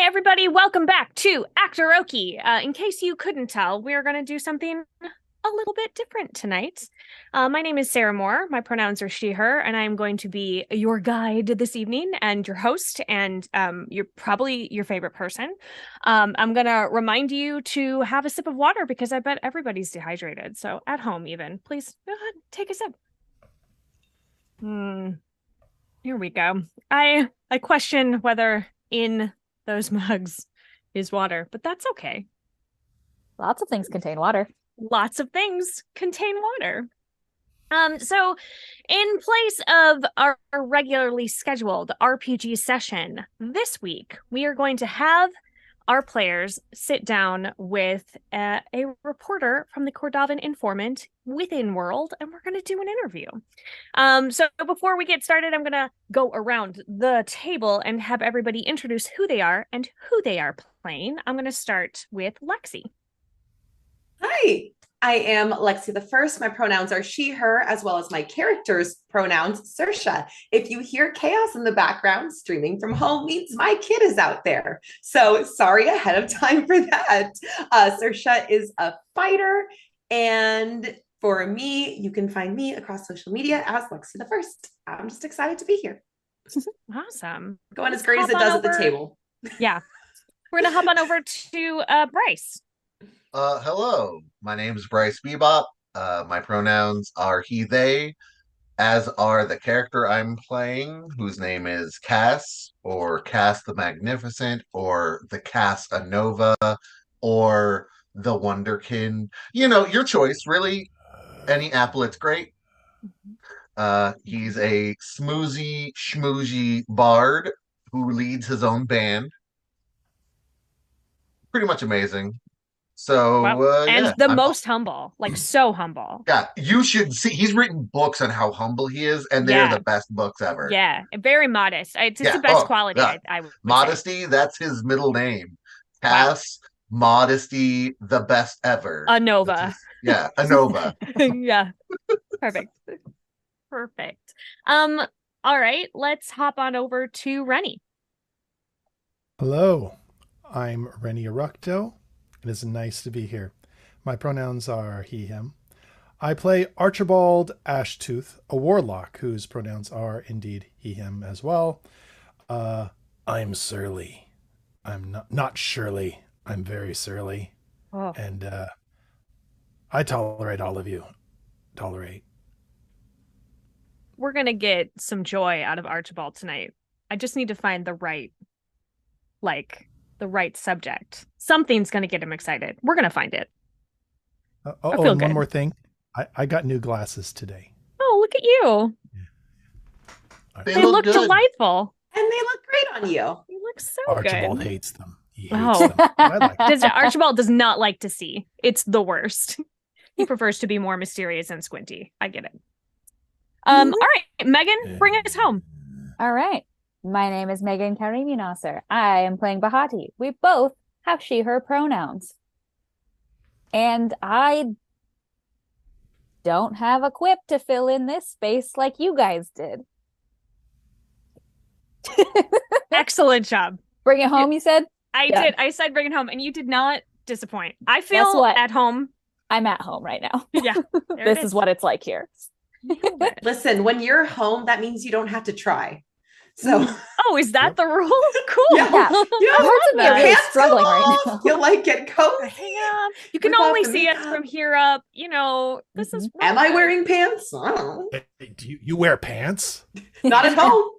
Hey everybody, welcome back to Actoroke. In case you couldn't tell, we're going to do something a little bit different tonight. My name is Sarah Moore. My pronouns are she, her, and I'm going to be your guide this evening and your host, and you're probably your favorite person. I'm going to remind you to have a sip of water because I bet everybody's dehydrated. So at home even, please go ahead, take a sip. Here we go. I question whether in those mugs is water, but that's okay. Lots of things contain water. Lots of things contain water. So in place of our regularly scheduled RPG session this week, we are going to have our players sit down with a reporter from the Cordovan Informant within World, and we're going to do an interview. So before we get started, I'm going to go around the table and have everybody introduce who they are and who they are playing. I'm going to start with Lexi. Hi, I am Lexi the First. My pronouns are she, her, as well as my character's pronouns, Sersha. If you hear chaos in the background, streaming from home means my kid is out there. So sorry ahead of time for that. Sersha is a fighter. And for me, you can find me across social media as Lexi the First. I'm just excited to be here. Awesome. Going as great as it does at the table. Yeah. We're going to hop on over to Bryce. Hello, my name is Bryce Bebop. My pronouns are he, they, as are the character I'm playing, whose name is Cass, or Cass the Magnificent, or the Cass Anova, or the Wonderkin. You know, your choice, really. Any applet's great. He's a smoozy, schmoozy bard who leads his own band. Pretty much amazing. So, wow. And yeah, the most humble, like so humble. Yeah, you should see. He's written books on how humble he is, and they're the best books ever. Yeah, very modest. It's the best quality, yeah. I would Modesty, say. that's his middle name. Cass, Modesty, the best ever. Anova. Yeah, Anova. Yeah, perfect. Perfect. All right, let's hop on over to Rennie. Hello, I'm Rennie Arukto. It is nice to be here. My pronouns are he, him. I play Archibald Ashtooth, a warlock whose pronouns are indeed he, him as well. I'm surly. I'm not Shirley. I'm very surly. Oh. And I tolerate all of you. Tolerate. We're going to get some joy out of Archibald tonight. I just need to find the right subject. Something's going to get him excited. We're going to find it. And one more thing. I got new glasses today. Oh, look at you. Yeah. They look delightful. And they look great on you. They look so Archibald good. hates them. He hates them. I like them. Archibald does not like to see. It's the worst. He prefers to be more mysterious and squinty. I get it. All right, Megan, bring us home. All right. My name is Megan Karimi Nasser. I am playing Bahati. We both have she, her pronouns. And I don't have a quip to fill in this space like you guys did. Excellent job. Bring it home, you said? I did. I said bring it home, and you did not disappoint. I feel at home. I'm at home right now. Yeah. This is what it's like here. Listen, when you're home, that means you don't have to try. So, is that the rule? Cool. Yeah. Parts of me are really struggling right now. You'll like get cozy. You can only see us from here up. You know, this is. Am I wearing pants? I don't know. Do you wear pants? Not at home.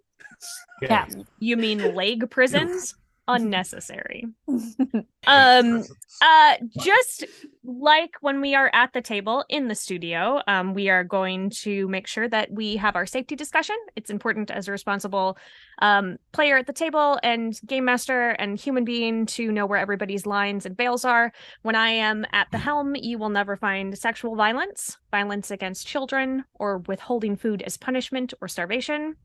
Yeah. You mean leg prisons? Unnecessary. Just like when we are at the table in the studio, we are going to make sure that we have our safety discussion. It's important as a responsible player at the table and game master and human being to know where everybody's lines and veils are. When I am at the helm, you will never find sexual violence, violence against children, or withholding food as punishment or starvation.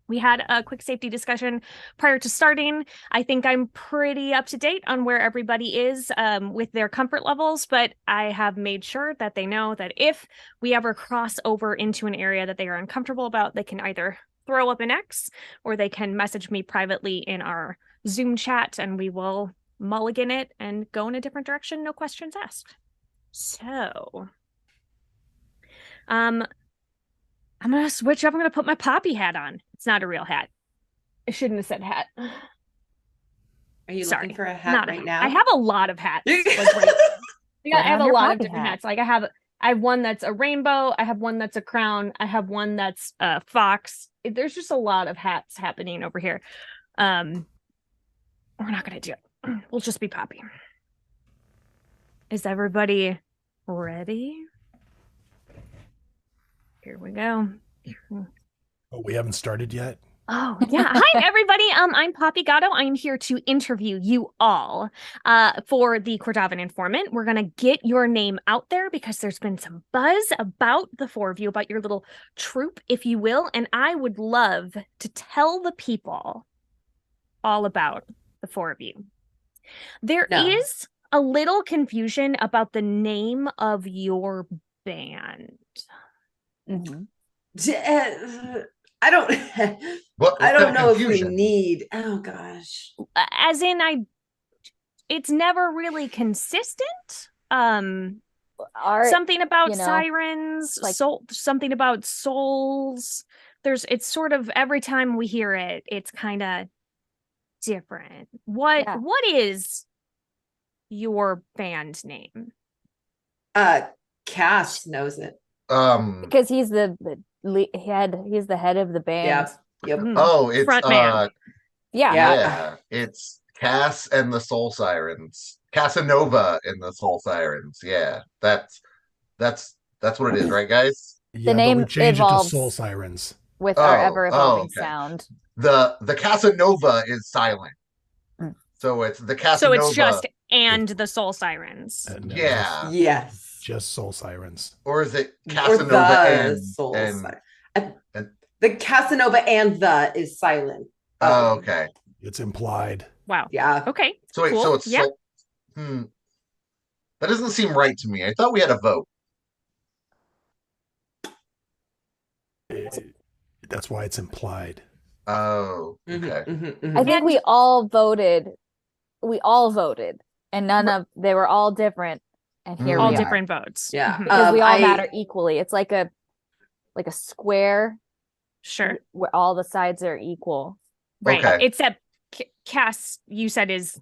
We had a quick safety discussion prior to starting. I think I'm pretty up to date on where everybody is with their comfort levels, but I have made sure that they know that if we ever cross over into an area that they are uncomfortable about, they can either throw up an X, or they can message me privately in our Zoom chat, and we will mulligan it and go in a different direction, no questions asked. So, I'm gonna switch up. I'm gonna put my poppy hat on. It's not a real hat. I shouldn't have said hat. Are you Sorry, looking for a hat not right now? I have a lot of hats. Like, I have a lot of different hats. Like I have one that's a rainbow. I have one that's a crown. I have one that's a fox. There's just a lot of hats happening over here. We're not gonna do it. We'll just be Poppy. Is everybody ready? Here we go. Oh, we haven't started yet. Oh, yeah. Hi, everybody. I'm Poppy Gatto. I'm here to interview you all for the Cordovan Informant. We're going to get your name out there because there's been some buzz about the four of you, about your little troop, if you will. And I would love to tell the people all about the four of you. There is a little confusion about the name of your band. Mm-hmm. I don't I don't know if we need, oh gosh. As in it's never really consistent. Something about sirens, like, something about souls. It's sort of every time we hear it, it's kind of different. What is your band name? Cass knows it. Because he's the head of the band. Yep. Oh, it's front man. Yeah. It's Cass and the Soul Sirens. Casanova and the Soul Sirens. Yeah. That's what it is, right, guys? Yeah, the name but we changed it to evolves Soul Sirens with our ever-evolving sound. The Casanova is silent. So it's the Casanova. So it's just and the Soul Sirens. Yeah. Yes. Just Soul Sirens. Or is it Casanova and Soul and the Casanova and the is silent. Oh, okay. It's implied. Wow. Yeah. Okay. So wait, cool. so it's that doesn't seem right to me. I thought we had a vote. That's why it's implied. Oh, okay. I think we all voted. And they were all different. And here we are. All different votes. Yeah. Because we all matter equally. It's like a square. Sure. Where all the sides are equal. Right. Okay. Except Cass, you said, is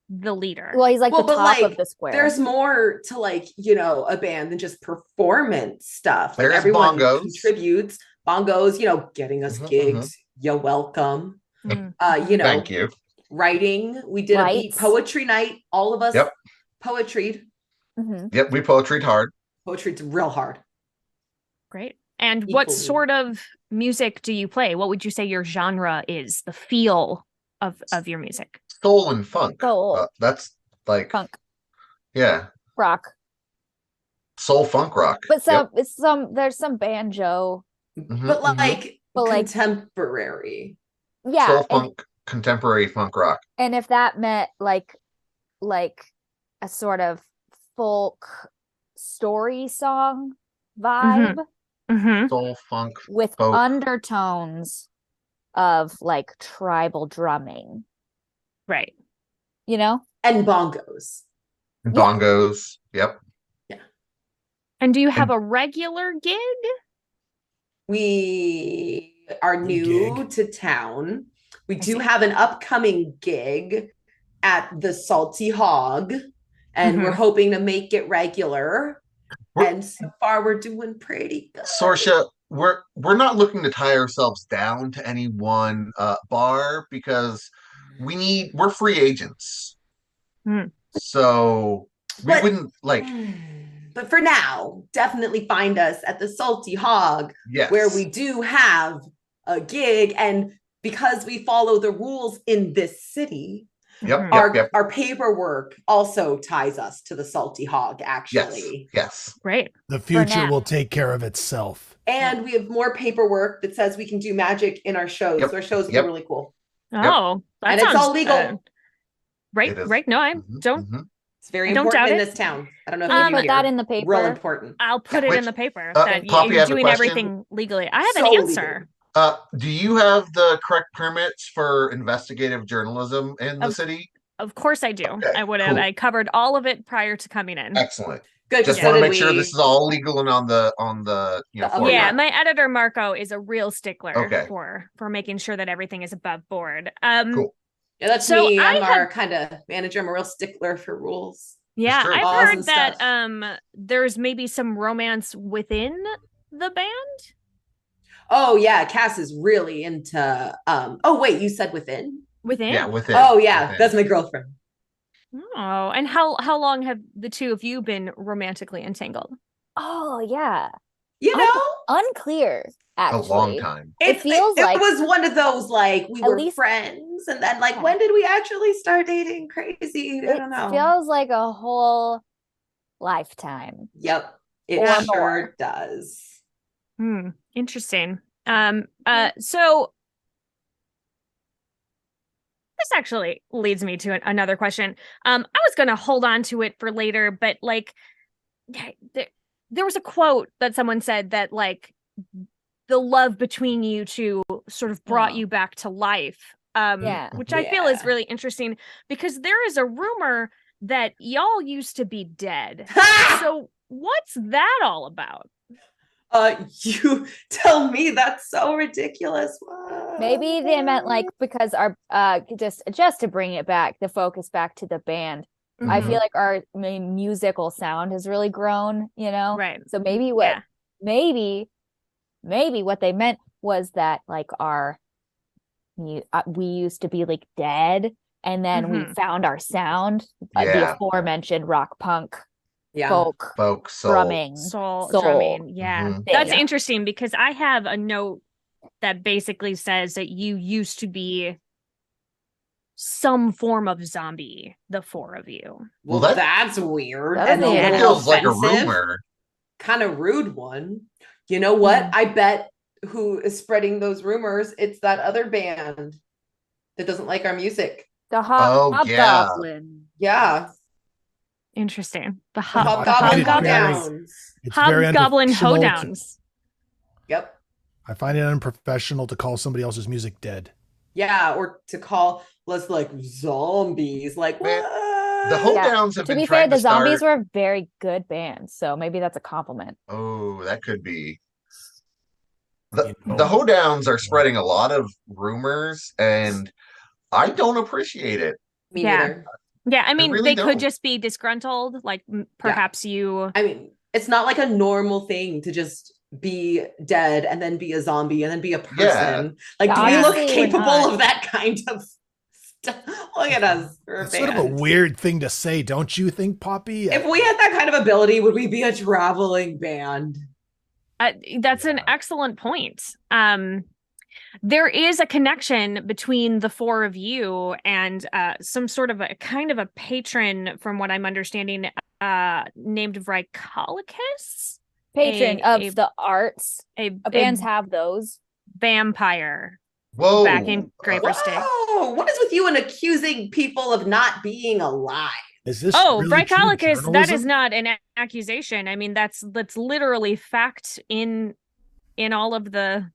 the leader. Well, he's like the top of the square. There's more to a band than just performance stuff. There's everyone bongos. Contributes. Bongos, getting us gigs. You're welcome. Thank you. Writing. We did a beat poetry night. All of us poetried. Mm-hmm. Yep, we poetried hard. Poetry's real hard. Great. And what sort of music do you play? What would you say your genre is? The feel of your music? Soul and funk. Soul. That's like funk. Yeah. Rock. Soul funk rock. But there's some banjo. But contemporary. Yeah. Soul funk, contemporary funk rock. And if that meant like a sort of folk story song vibe, soul funk with folk undertones of like tribal drumming, right? And bongos. Yep. Yeah. And do you have a regular gig? We are new to town. We do have an upcoming gig at the Salty Hog. And we're hoping to make it regular. And so far, we're doing pretty good. Sorsha, we're not looking to tie ourselves down to any one bar because we're free agents. So we wouldn't like. But for now, definitely find us at the Salty Hog, where we do have a gig. And because we follow the rules in this city, our paperwork also ties us to the Salty Hog, actually. Yes. Great. The future will take care of itself. And we have more paperwork that says we can do magic in our shows. So our shows are really cool. Oh, that sounds, it's all legal. Right. No, I don't. It's very important in this town. I don't know if you put that in the paper. Real important. I'll put it in the paper Poppy, that you're doing everything legally. I have an answer. Do you have the correct permits for investigative journalism in the Of, city? of course I do. Okay, I would have. cool. I covered all of it prior to coming in. Excellent. Good, because Just so want to did make sure this we. is all legal and on the The upper Yeah, format. mark. my editor Marco is a real stickler Okay. for making sure that everything is above board. Cool. Yeah, that's So me. I'm I our had- kind of manager. I'm a real stickler for rules. Yeah, true. I've Laws heard and that stuff. there's maybe some romance within the band. Oh yeah, Cass is really into oh wait, you said within? Within? Yeah, within. Oh yeah, Within. that's my girlfriend. Oh, and how long have the two of you been romantically entangled? Oh yeah. You know, Unclear, a actually. long time. It feels it like was one of those like we at were least- friends, and then like Yeah. when did we actually start dating? Crazy. I It don't know. feels like a whole lifetime. Yep, it Or sure more. does. Interesting. So this actually leads me to another question. I was going to hold on to it for later, but like there was a quote that someone said that like the love between you two sort of brought you back to life. Yeah. Which I feel is Yeah. really interesting because there is a rumor that y'all used to be dead. So what's that all about? You tell me, that's so ridiculous. Maybe they meant like because our just to bring it back, the focus back to the band. I feel like our musical sound has really grown, you know? Right. So maybe maybe what they meant was that like we used to be like dead, and then we found our sound, the Yeah. aforementioned rock punk Yeah. folk soul. drumming Soul soul. drumming. Yeah. Mhm. That's Yeah. interesting because I have a note that basically says that you used to be some form of zombie, the four of you. Well, Well, that's weird. That And is a weird. little Feels like a offensive. rumor. Kind of rude one. You know what? Mm. I bet who is spreading those rumors, it's that other band that doesn't like our music. The Oh, yeah. Hobgoblin. Yeah. Interesting. The The find Hobgoblin it very- Howdowns. It's very Hobgoblin unprofessional to- Hoedowns. Yep. I find it unprofessional to call somebody else's music dead. Yeah, or to call us like zombies. Like Man, what? The Hoedowns have To been be fair, trying the to start. zombies were a very good band, so maybe that's a compliment. Oh, that could be. You know. The Hoedowns are spreading a lot of rumors, and I don't appreciate it. Me Yeah. neither. Yeah, I mean, really they don't. could just be disgruntled. Like perhaps you. I mean, it's not like a normal thing to just be dead and then be a zombie and then be a person. Yeah. Like, do we Yeah, look obviously we're capable not. of that kind of stuff? Look at us. We're a It's sort of a band. weird thing to say, don't you think, Poppy? If we had that kind of ability, would we be a traveling band? That's an excellent point. There is a connection between the four of you and some sort of a kind of a patron, from what I'm understanding, named Vrykolikus, Patron A- of a- the arts. a Bands have those. vampire Whoa. back in Graverstig. Whoa, what is with you and accusing people of not being alive? Is this Oh, really true Vrykolikus, that is journalism? not an accusation. I mean, that's literally fact in all of the.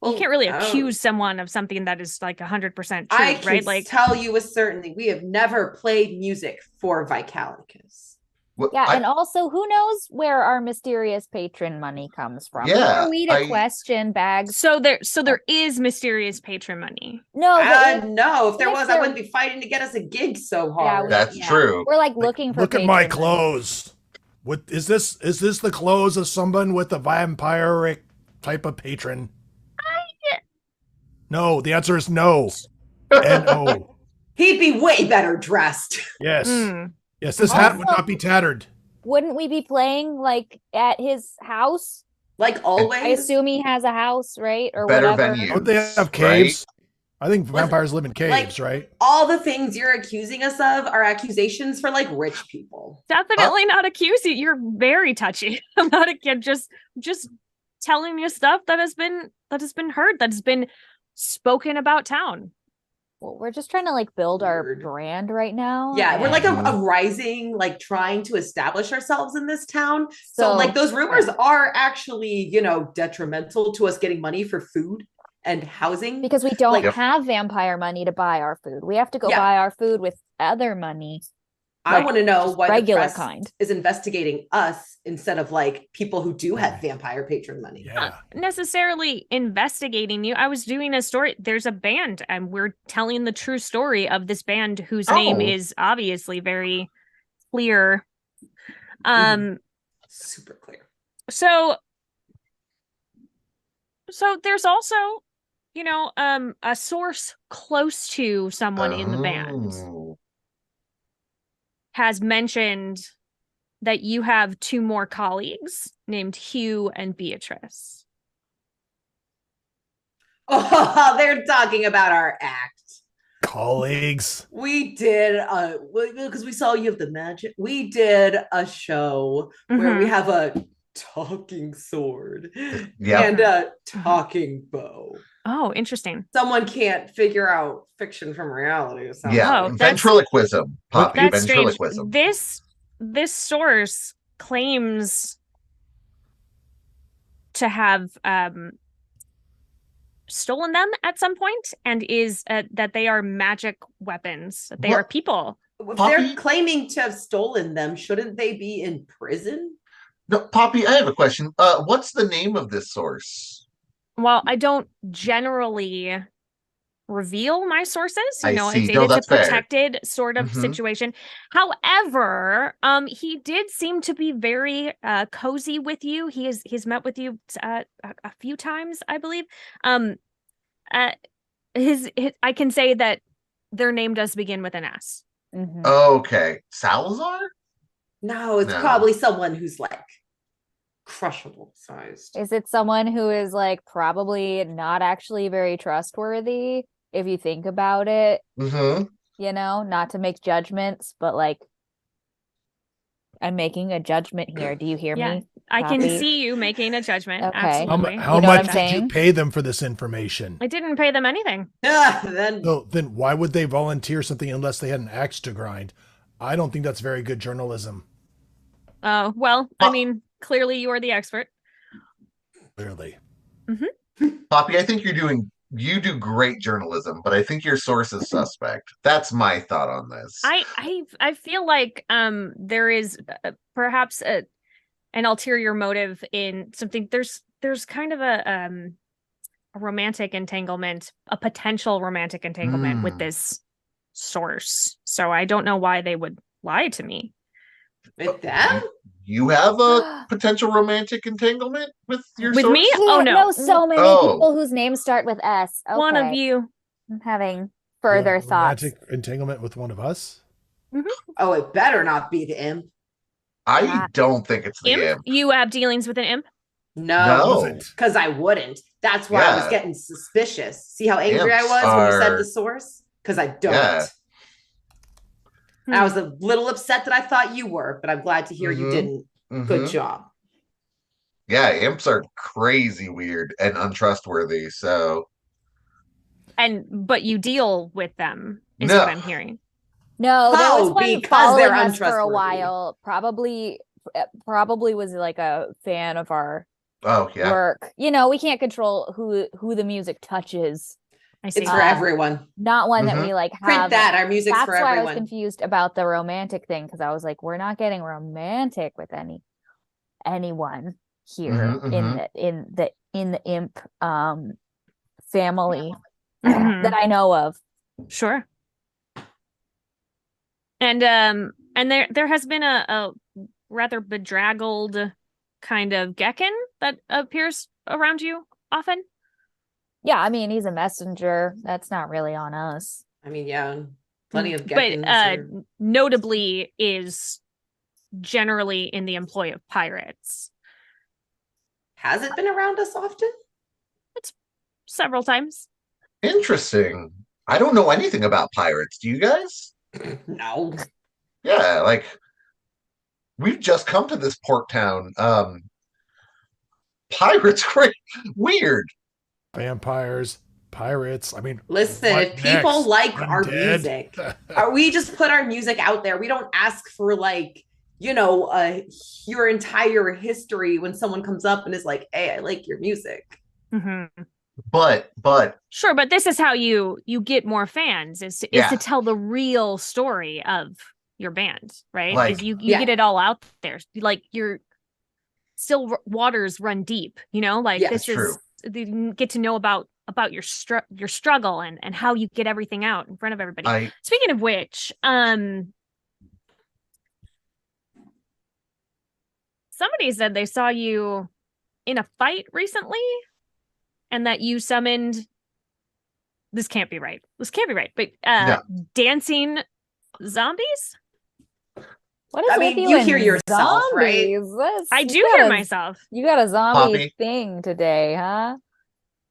You can't really accuse someone of something that is like 100% true, I can right? Like, tell you with certainty, we have never played music for Vrykolikus. Well, Yeah, and also, who knows where our mysterious patron money comes from? Who Yeah, are we to question bags? so there is mysterious patron money. No, but No, if there if was, there- I wouldn't be fighting to get us a gig so hard. That's true. we're like looking for Look at my patron money. clothes. What is this? Is this the clothes of someone with a vampiric type of patron? No, the answer is no. N-O. He'd be way better dressed. Yes. Hmm. Yes, this hat would Also- not be tattered. Wouldn't we be playing like at his house? Like always. I assume he has a house, right? Or Better whatever. venue. Don't they have caves? I think vampires live in caves, right? all the things you're accusing us of are accusations for like rich people. Definitely not accusing. You're very touchy about it. Just telling you stuff that has been heard, that has been spoken about town. Well, we're just trying to like build our Weird. brand right now. Yeah, we're like a Mhm. rising, like trying to establish ourselves in this town. So, So- like those rumors are actually, detrimental to us getting money for food. and housing. Because we don't Like- have vampire money to buy our food. We have to go Yeah. buy our food with other money. I want to know why the regular press kind. is investigating us instead of like people who do have vampire patron money. Yeah. Not necessarily investigating you. I was doing a story. There's a band, and we're telling the true story of this band whose name Oh. is obviously very clear. Super clear. So there's also, a source close to someone in the band Oh. has mentioned that you have two more colleagues named Hugh and Beatrice. Oh, they're talking about our act. Colleagues. We did because we saw You Have the Magic. We did a show where we have a talking sword Yeah. and a talking bow. Oh, interesting. Someone can't figure out fiction from reality. it sounds Yeah. Oh, like. that's- Ventriloquism. Poppy. That's strange. Ventriloquism. This source claims to have stolen them at some point, and is that they are magic weapons. That they are What? people. If Poppy? they're claiming to have stolen them, shouldn't they be in prison? No, Poppy, I have a question. What's the name of this source? Well, I don't generally reveal my sources. I see. It's, No, it's a that's fair. protected sort of Mhm. situation. However, he did seem to be very cozy with you. He's met with you a few times, I believe. His I can say that their name does begin with an S. Mhm. Okay. Salazar? No, it's No. probably someone who's like crushable sized. Is it someone who is like probably not actually very trustworthy if you think about it, Mm-hmm. not to make judgments, but like I'm making a judgment here. Do you hear Yeah. me? I can Copy. see you making a judgment. Okay. Absolutely. How You know what much I'm did you saying? pay them for this information? I didn't pay them anything. Then So then why would they volunteer something unless they had an axe to grind? I don't think that's very good journalism. Well, I mean, clearly you are the expert. Clearly. Poppy, I think you do great journalism, but I think your source is suspect. That's my thought on this. I feel like there is perhaps an ulterior motive in something. There's kind of a romantic entanglement, a potential romantic entanglement with this source. So I don't know why they would lie to me. with them? You have a potential romantic entanglement with your With source? me? Yeah, Oh, no. know so many Oh. people whose names start with S. Okay. One of you. I'm having You have further a thoughts. romantic entanglement with one of us? Oh, it better not be the imp. I don't think it's the Imp? imp. You have dealings with an imp? No, No. Wasn't. because I wouldn't. That's why I was Yeah. getting suspicious. See how angry I Imps was when you said are- the source? Because I don't. Yeah. And I was a little upset that I thought you were, but I'm glad to hear you Mhm. didn't. Mhm. Good job. Yeah, imps are crazy weird and untrustworthy. So But you deal with them, is No. what I'm hearing. No, there was Oh, one because following they're us for a untrustworthy. while. Probably was like a fan of our oh yeah. work. We can't control who the music touches. I see. It's for everyone. Not one that Mhm. we like have. Print that. Our music's That's for why I was everyone. confused about the romantic thing, because I was like, we're not getting romantic with anyone here Mhm, in the imp family Mhm. that I know of. Sure. And there has been a rather bedraggled kind of Gekken that appears around you often. Yeah, I mean, he's a messenger. That's not really on us. I mean, yeah, plenty of But Gekkens. notably is generally in the employ of pirates. Has it been around us often? Several times. Interesting. I don't know anything about pirates. Do you guys? No. Yeah, like we've just come to this port town. Pirates, great, weird. Vampires, pirates. I mean, Listen, what if people next? like our Undead? music, we just put our music out there. We don't ask for like, your entire history when someone comes up and is like, hey, I like your music. Mhm. But Sure, but this is how you get more fans is to Yeah. tell the real story of your band, right? Like- is you Yeah. get it all out there. Like you're still waters run deep, you know? Like Yeah, this that's true. is you get to know about your struggle and how you get everything out in front of everybody. Speaking of which, somebody said they saw you in a fight recently and that you summoned this can't be right. This can't be right. But No. dancing zombies? What is I with mean, you you hear and yourself, right? zombies? I You do got hear a- myself. You got a zombie Poppy. thing today, huh?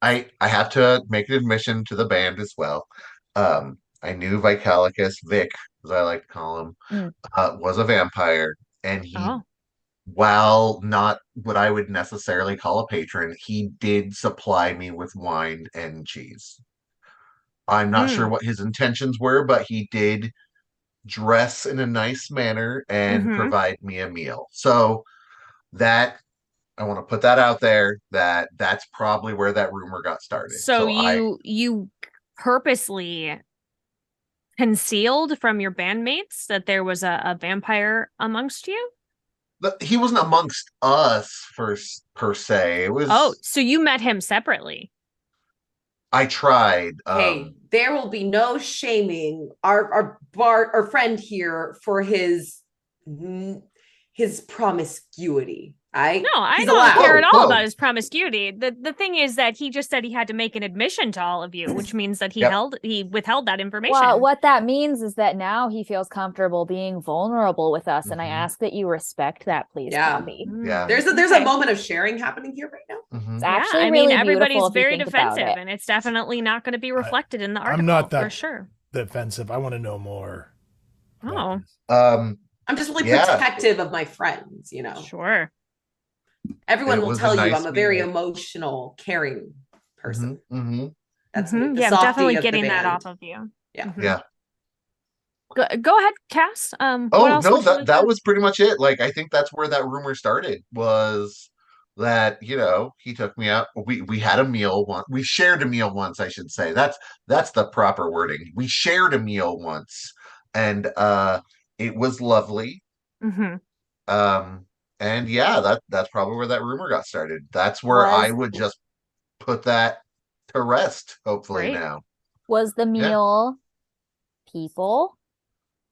I have to make an admission to the band as well. I knew Vicalicus, Vic, as I like to call him, Mm. was a vampire, and he, Oh. while not what I would necessarily call a patron, he did supply me with wine and cheese. I'm not sure what his intentions were, but he did dress in a nice manner and Mhm. provide me a meal. So that I want to put that out there that that's probably where that rumor got started. So you purposely concealed from your bandmates that there was a vampire amongst you? He wasn't amongst us per se. It was. Oh, so you met him separately. I tried. Hey, there will be no shaming our friend here for his promiscuity. No, I He's don't allowed. care at all Whoa. about his promiscuity. The thing is that he just said he had to make an admission to all of you, which means that he Yep. withheld that information. Well, what that means is that now he feels comfortable being vulnerable with us, and I Mhm. ask that you respect that, please, Yeah. Poppy. Yeah. There's Okay. a moment of sharing happening here right now. Mhm. It's Yeah, actually I really mean, everybody's beautiful if you very think about defensive, it. and it's definitely not going to be reflected in the article. I'm not that for sure. defensive. I want to know more. about Oh, this. I'm just really Yeah. protective of my friends, you know. sure. Everyone It will was a tell you nice I'm a very meal. emotional, caring person. Mhm. That's Mhm. me, the Yeah, I'm softie definitely of the getting that band. off of you. Yeah. Mhm. Yeah. Go ahead, Cass. What Oh else no, would you like that to- was pretty much it. Like I think that's where that rumor started was that he took me out. We had a meal once. We shared a meal once, I should say. That's the proper wording. We shared a meal once, and it was lovely. Mhm. And yeah, that's probably where that rumor got started. That's where I would just put that to rest. Hopefully Great. now. Was the meal people?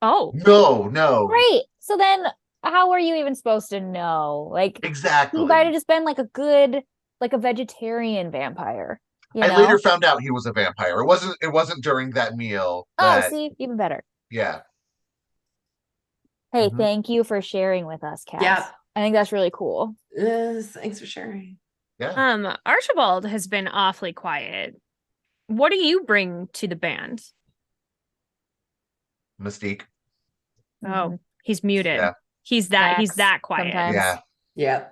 Oh, No, Great. So then how are you even supposed to know? Like, exactly. he might have just been like a vegetarian vampire. You I know? later found out he was a vampire. It wasn't during that meal. Oh, see, even better. Yeah. Hey, Mhm. thank you for sharing with us, Cass. Yeah. I think that's really cool. Thanks for sharing. Yeah. Archibald has been awfully quiet. What do you bring to the band? Mystique. Oh, he's muted. Yeah. He's that quiet. sometimes. Yeah. Yeah.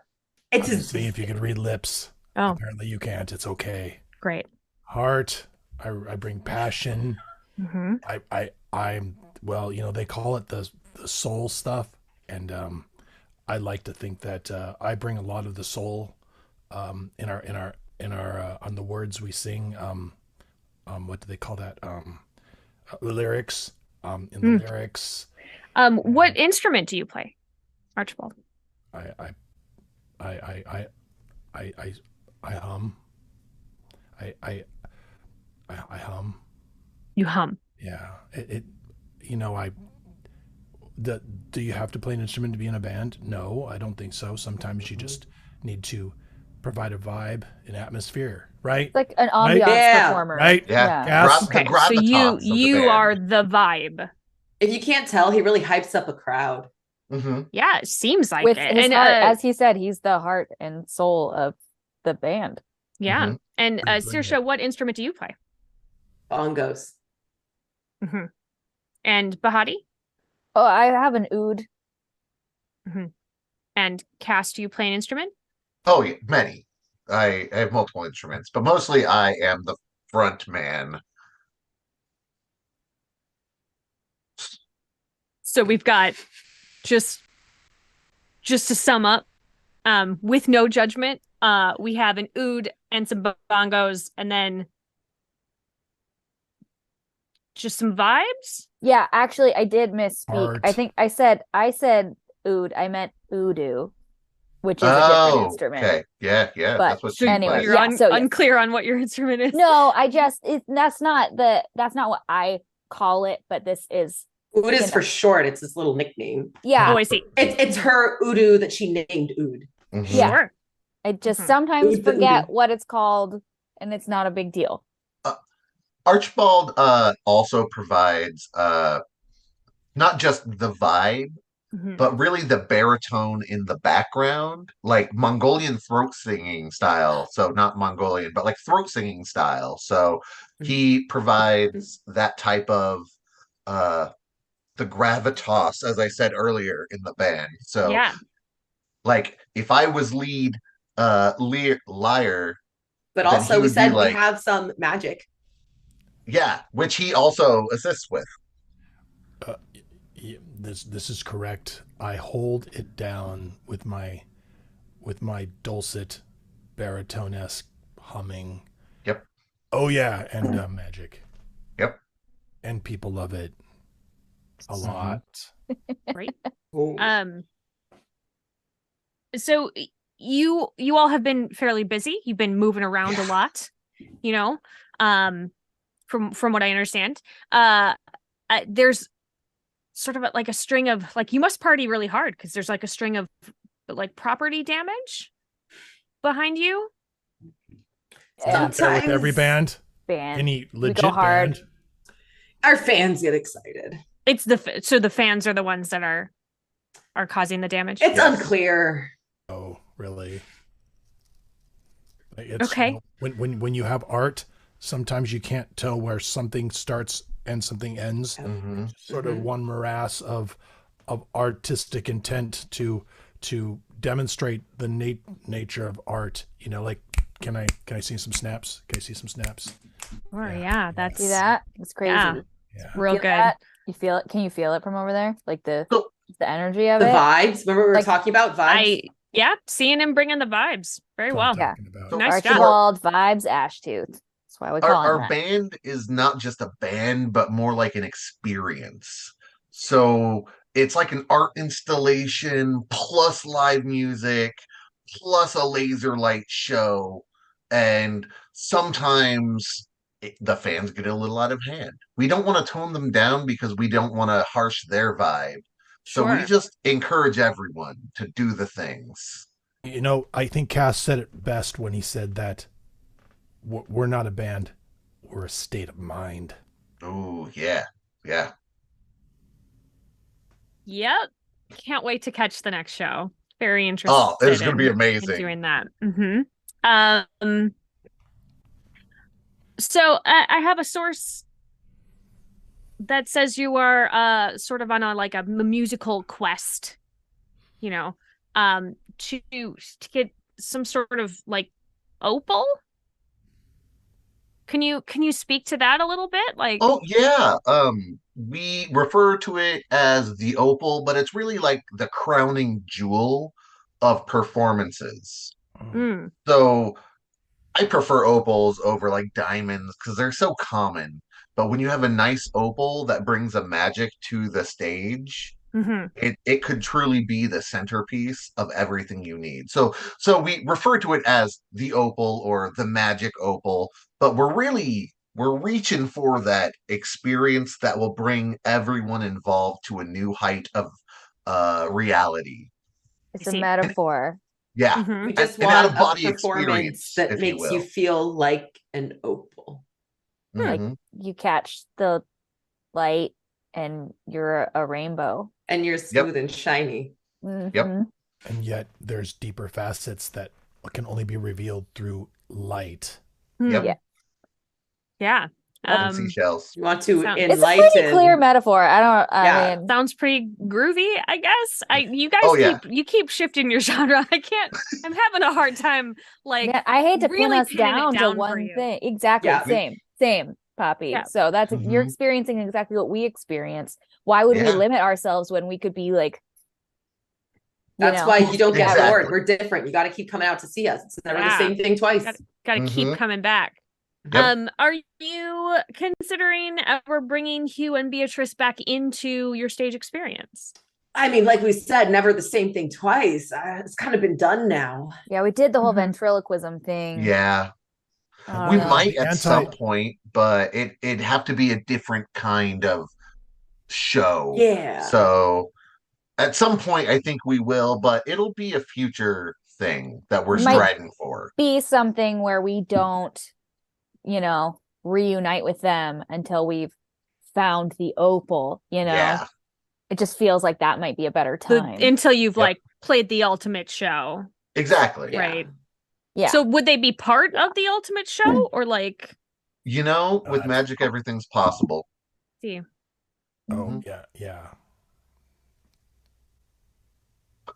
It's I'm just seeing if you can read lips. Oh, Apparently you can't. It's okay. great. Heart. I bring passion. Mm-hmm. I'm well, they call it the soul stuff, and I like to think that I bring a lot of the soul in our on the words we sing. What do they call that? Lyrics. In the lyrics. What instrument do you play, Archibald? I hum. I hum. You hum. Yeah. Do you have to play an instrument to be in a band? No, I don't think so. Sometimes you just need to provide a vibe, an atmosphere, right? It's like an ambiance Yeah. performer. Right? Yeah. Yes. Grab Okay, the so gravitas of the you band. are the vibe. If you can't tell, he really hypes up a crowd. Mhm. Yeah, it seems like With it. his And heart, as he said, he's the heart and soul of the band. yeah. Mhm. And Bring it. Saoirse, what instrument do you play? Bongos. Mm-hmm. And Bahati? Oh, I have an oud. And Cass, do you play an instrument? Oh yeah, many. I have multiple instruments, but mostly I am the front man. So we've got just to sum up, with no judgment, We have an oud and some bongos, and then just some vibes. Yeah, actually, I did misspeak. Art. I think I said oud. I meant udu, which is a different Oh, instrument. okay. Yeah, But that's what So she anyway, plays. you're yeah, so yes. unclear on what your instrument is. No, that's not what I call it, but this is Oud is for short. It's this little nickname. yeah. Oh, I see. It's her Udu that she named Oud. Mhm. Yeah. Sure. I just Mhm. sometimes Oud the forget Udu. what it's called, and it's not a big deal. Archibald also provides not just the vibe, Mhm. but really the baritone in the background, like Mongolian throat singing style. So not Mongolian, but like throat singing style. So he provides that type of the gravitas, as I said earlier, in the band. So Yeah. like if I was lead liar, But then also, he we would be said we like, have some magic. yeah, which he also assists with. This is correct. I hold it down with my dulcet baritone-esque humming. Yep. Oh yeah, and magic. Yep. And people love it a lot. Right. So you all have been fairly busy. You've been moving around a lot, you know, from what I understand. There's sort of like a string of like you must party really hard because there's like a string of like property damage behind you. Isn't that with every band? Band. Any We legit go hard. band? Our fans get excited. It's so the fans are the ones that are causing the damage. It's Yes. unclear. Oh, really? It's, Okay. When you have art, sometimes you can't tell where something starts and something ends. Mhm. Sort of one morass of artistic intent to demonstrate the nature of art. You know, like can I see some snaps? Can I see some snaps? Oh yeah, that's See that? It's crazy. Yeah. Yeah. real Feel good. that? You feel it? Can you feel it from over there? Like the So- energy of The it? vibes. Remember we were Like- talking about vibes? Seeing him bringing the vibes very That's what I'm well. talking about. So Nice job. Archibald vibes Ashtooth. That's why we call him Our that. band is not just a band, but more like an experience. So it's like an art installation plus live music plus a laser light show. And sometimes the fans get a little out of hand. We don't want to tone them down because we don't want to harsh their vibe. So we Sure. just encourage everyone to do the things. You know, I think Cass said it best when he said that we're not a band, we're a state of mind. Oh, yeah. Yeah. Yep. Can't wait to catch the next show. Very interested. Oh, it's going to be in amazing. doing that. So I have a source that says you are sort of on a musical quest, you know, to get some sort of like opal. Can you speak to that a little bit? Like, Oh yeah. We refer to it as the opal, but it's really like the crowning jewel of performances. mm, So I prefer opals over like diamonds because they're so common. But when you have a nice opal that brings a magic to the stage, mhm. it could truly be the centerpiece of everything you need. So we refer to it as the opal or the magic opal, but we're reaching for that experience that will bring everyone involved to a new height of reality. It's I a see. metaphor. Yeah. Mhm. We just an want a out-of-body performance experience, that if makes you will. feel like an opal. Like Mhm. you catch the light and you're a rainbow. And you're smooth and shiny. Mhm. And yet there's deeper facets that can only be revealed through light. Yep. Yeah. Yeah. And seashells. You want to Sound- It's a enlighten. pretty clear metaphor. I Yeah. mean, Sounds pretty groovy, I guess. You guys Oh, yeah. keep shifting your genre. I'm having a hard time like man, I hate to pin really us pinning it down to down for one you. thing. Exactly. Yeah. Same, Poppy. Yeah. So that's you're Mhm. experiencing exactly what we experience. Why would we Yeah. limit ourselves when we could be like That's know? why you don't get Exactly. bored. We're different. You got to keep coming out to see us. It's never the same thing twice. Got to keep Mhm. coming back. Yep. Are you considering ever bringing Hugh and Beatrice back into your stage experience? I mean, like we said, never the same thing twice. It's kind of been done now. Yeah, we did the whole Mhm. ventriloquism thing. Yeah. I don't We know. might The at some point, but it'd have to be a different kind of show. Yeah. So at some point, I think we will, but it'll be a future thing that we're Might- striding for. Be something where we don't, you know, reunite with them until we've found the opal, you know. Yeah. It just feels like that might be a better time. Until you've Yep. like played the ultimate show. Exactly. Yeah. Right. Yeah. So would they be part of the ultimate show or like You know, with it's- magic, everything's possible. see? Oh, yeah.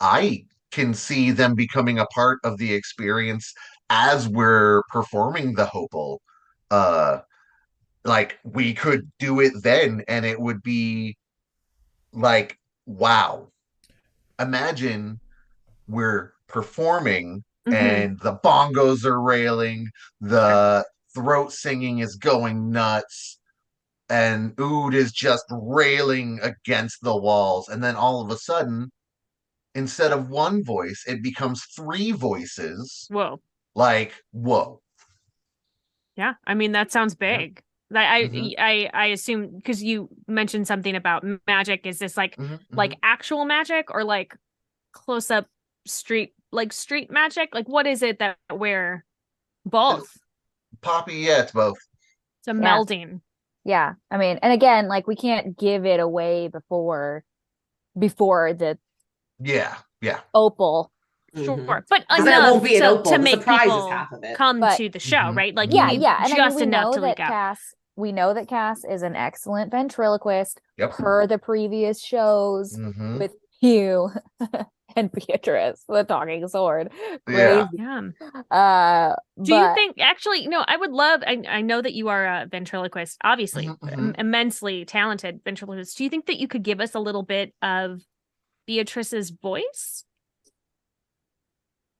I can see them becoming a part of the experience as we're performing the Hopal. Like we could do it then, and it would be like, wow. Imagine we're performing Mhm. and the bongos are railing, the throat singing is going nuts, and Oud is just railing against the walls. And then all of a sudden, instead of one voice, it becomes three voices. Whoa. Like, whoa. Yeah. I mean, that sounds big. I Mhm. I assume because you mentioned something about magic. Is this like Mhm, like mhm. actual magic or like close up street magic? Like what is it that we're both? Poppy, yeah, it's both. It's a Yeah. melding. Yeah. I mean, and again, like we can't give it away before the Yeah, yeah. opal. Sure. Mhm. But Because then it enough won't be an opal. to The make surprise is people half of it. come But- to the show, Mhm. right? Like Yeah, you need yeah. And I just mean, enough to leak out. we know that Cass is an excellent ventriloquist Yep. per the previous shows Mhm. with Hugh and Beatrice, the talking sword. Yeah. Crazy. Yeah. Do you But think actually, no, I would love, I know that you are a ventriloquist, obviously, Mhm, mhm. immensely talented ventriloquist. Do you think that you could give us a little bit of Beatrice's voice?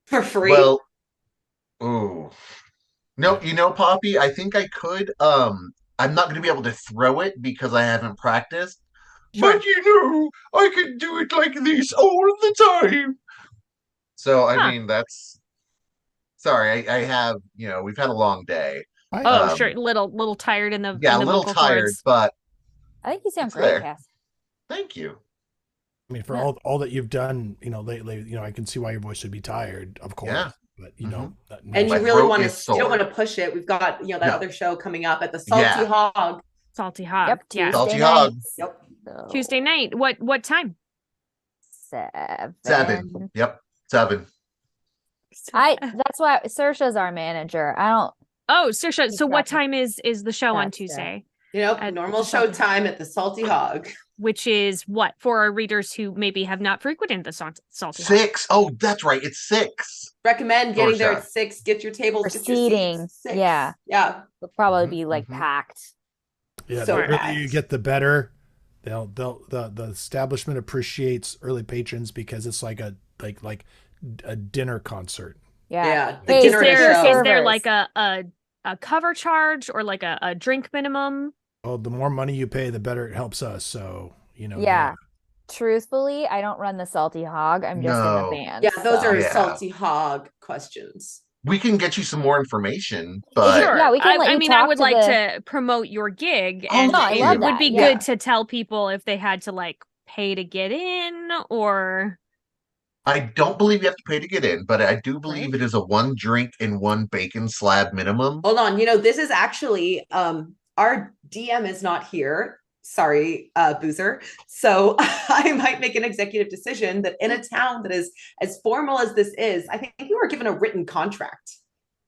For free? Well, ooh. No, you know, Poppy, I think I could. I'm not gonna be able to throw it because I haven't practiced. Sure. But you know, I can do it like this all the time. So I Huh. mean that's sorry, I have, you know, we've had a long day. Oh, Um, sure. Little tired in the Yeah, in a the little vocal tired, cords. but I think you sound It's great, there. Cass. thank you. I mean, for Yeah. all that you've done, lately, I can see why your voice would be tired, of course. Yeah. But And My you really throat want is to, you don't sore. want to push it. We've got, that No. other show coming up at the Salty Yeah. Hog. Salty hog. Yep, Yeah. Tuesday Salty hog. nights. Yep. So, Tuesday night. What time? 7. 7. Yep. 7. That's why Saoirse's our manager. I don't Oh, Saoirse. Keep So what track time is the show on That's Tuesday? At Normal the show Salty time at the Salty Hog. Which is what for our readers who maybe have not frequented the Salty Hog? 6. Oh, that's right. It's 6. Recommend getting there Sure. at 6. Get your tables, For get your seating, seats. 6. yeah. Yeah. will probably Mhm, be like mhm. packed. Yeah, So the earlier packed. you get, the better. The establishment appreciates early patrons because it's like a dinner concert. Yeah. Yeah. The Hey, dinner Is and a there show. is there Servers. like a cover charge or like a drink minimum? Oh, the more money you pay, the better it helps us. So Yeah. Truthfully, I don't run the Salty Hog. I'm just in No. the band. Yeah, those so- are Yeah. Salty Hog questions. We can get you some more information, but Sure. Yeah, we can let I you mean, I talk would to like the- to promote your gig, Oh, and no, I it love would that, be yeah. good to tell people if they had to like pay to get in or I don't believe you have to pay to get in, but I do believe Right. it is a 1 drink and 1 bacon slab minimum. Hold on. This is actually our DM is not here. Sorry, Boozer. So I might make an executive decision that in a town that is as formal as this is, I think we were given a written contract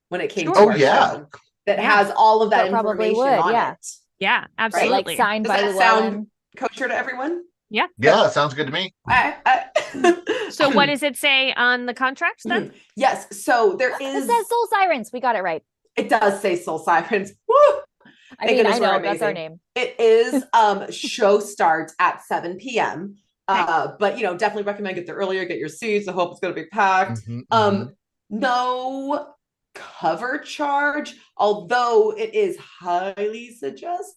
when it came Sure. to Oh, our yeah. show that Yeah. has all of that That probably information would, on yeah. it. yeah, Right, absolutely. like signed Does by that Llewellyn. sound kosher to everyone? Yeah, that sounds good to me. So what does it say on the contracts then? Yes. So there It is. says Soul Sirens. We got it right. It does say Soul Sirens. Woo! I Thank mean, I goodness we're know that's our amazing. name. It is show starts at 7 p.m. But definitely recommend get there earlier, get your seats. I hope it's going to be packed. No cover charge, although it is highly suggested.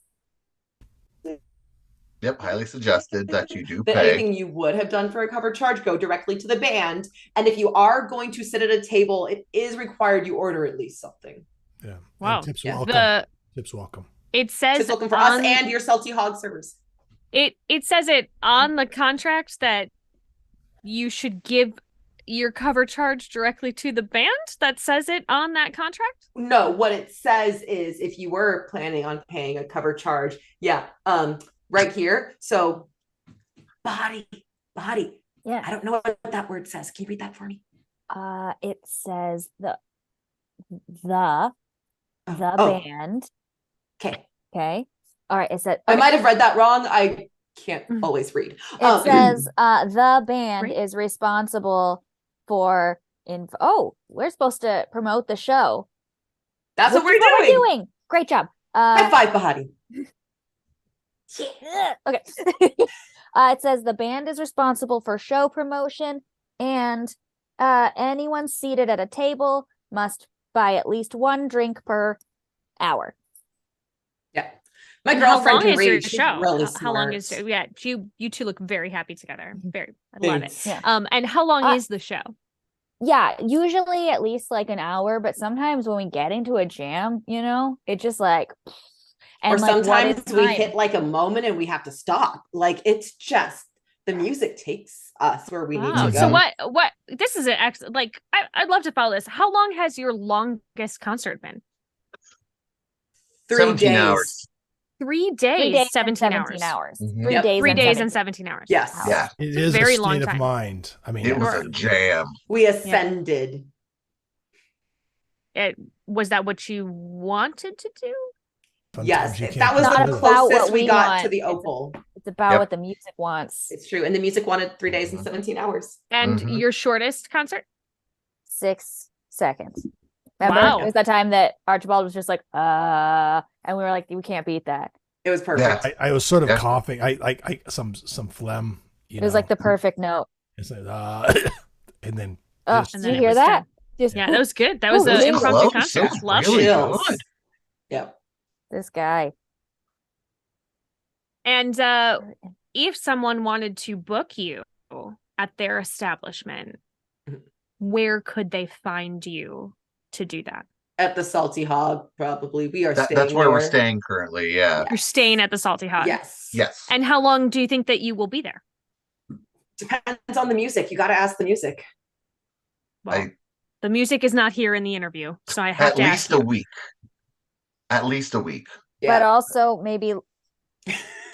Yep, highly suggested that you do that pay. anything you would have done for a cover charge, go directly to the band. And if you are going to sit at a table, it is required you order at least something. Yeah. Wow. And tips Yeah. welcome. Tips welcome. It says Tips welcome for us and your Salty Hog servers. It says it on the contract that you should give your cover charge directly to the band. That says it on that contract? No, what it says is if you were planning on paying a cover charge, right here. So body. Yeah. I don't know what that word says. Can you read that for me? It says the band. Okay. Okay. All right. It said I might have read that wrong. I can't always read. It says the band is responsible for we're supposed to promote the show. That's what we're doing. Great job. High five, Bahati. Okay. It says the band is responsible for show promotion, and anyone seated at a table must buy at least one drink per hour. Yeah. My girlfriend can read. She's show? really how long is you two look very happy together. I love it. Yeah. And how long is the show? Yeah, usually at least like an hour, but sometimes when we get into a jam, it just like or sometimes we hit like a moment and we have to stop. Like it's just the music takes us where we need to go. So what this is I'd love to follow this. How long has your longest concert been? 3 days. Hours. 3 days, 17 hours. Mm-hmm. 3 days and 17 hours. Yes. Yeah. It is very a long state time. of mind. I mean, it was a jam. We ascended. Was that what you wanted to do? Yes, that was the closest we got to the opal. It's about what the music wants. It's true. And the music wanted 3 days and 17 hours. And your shortest concert? 6 seconds. Remember, it was that time that Archibald was just like, and we were like, we can't beat that. It was perfect. Yeah. I was sort of coughing. I some phlegm. It was like the perfect note. It's like, and then. Did you hear that? That was good. That was an impromptu concert. Really good. Yep. This guy. And if someone wanted to book you at their establishment, where could they find you to do that? At the Salty Hog, probably. We are staying That's where there. we're staying currently, yeah. You're staying at the Salty Hog? Yes. Yes. And how long do you think that you will be there? Depends on the music. You got to ask the music. Well, the music is not here in the interview, so I have to ask a week. At least a week. Yeah. But also maybe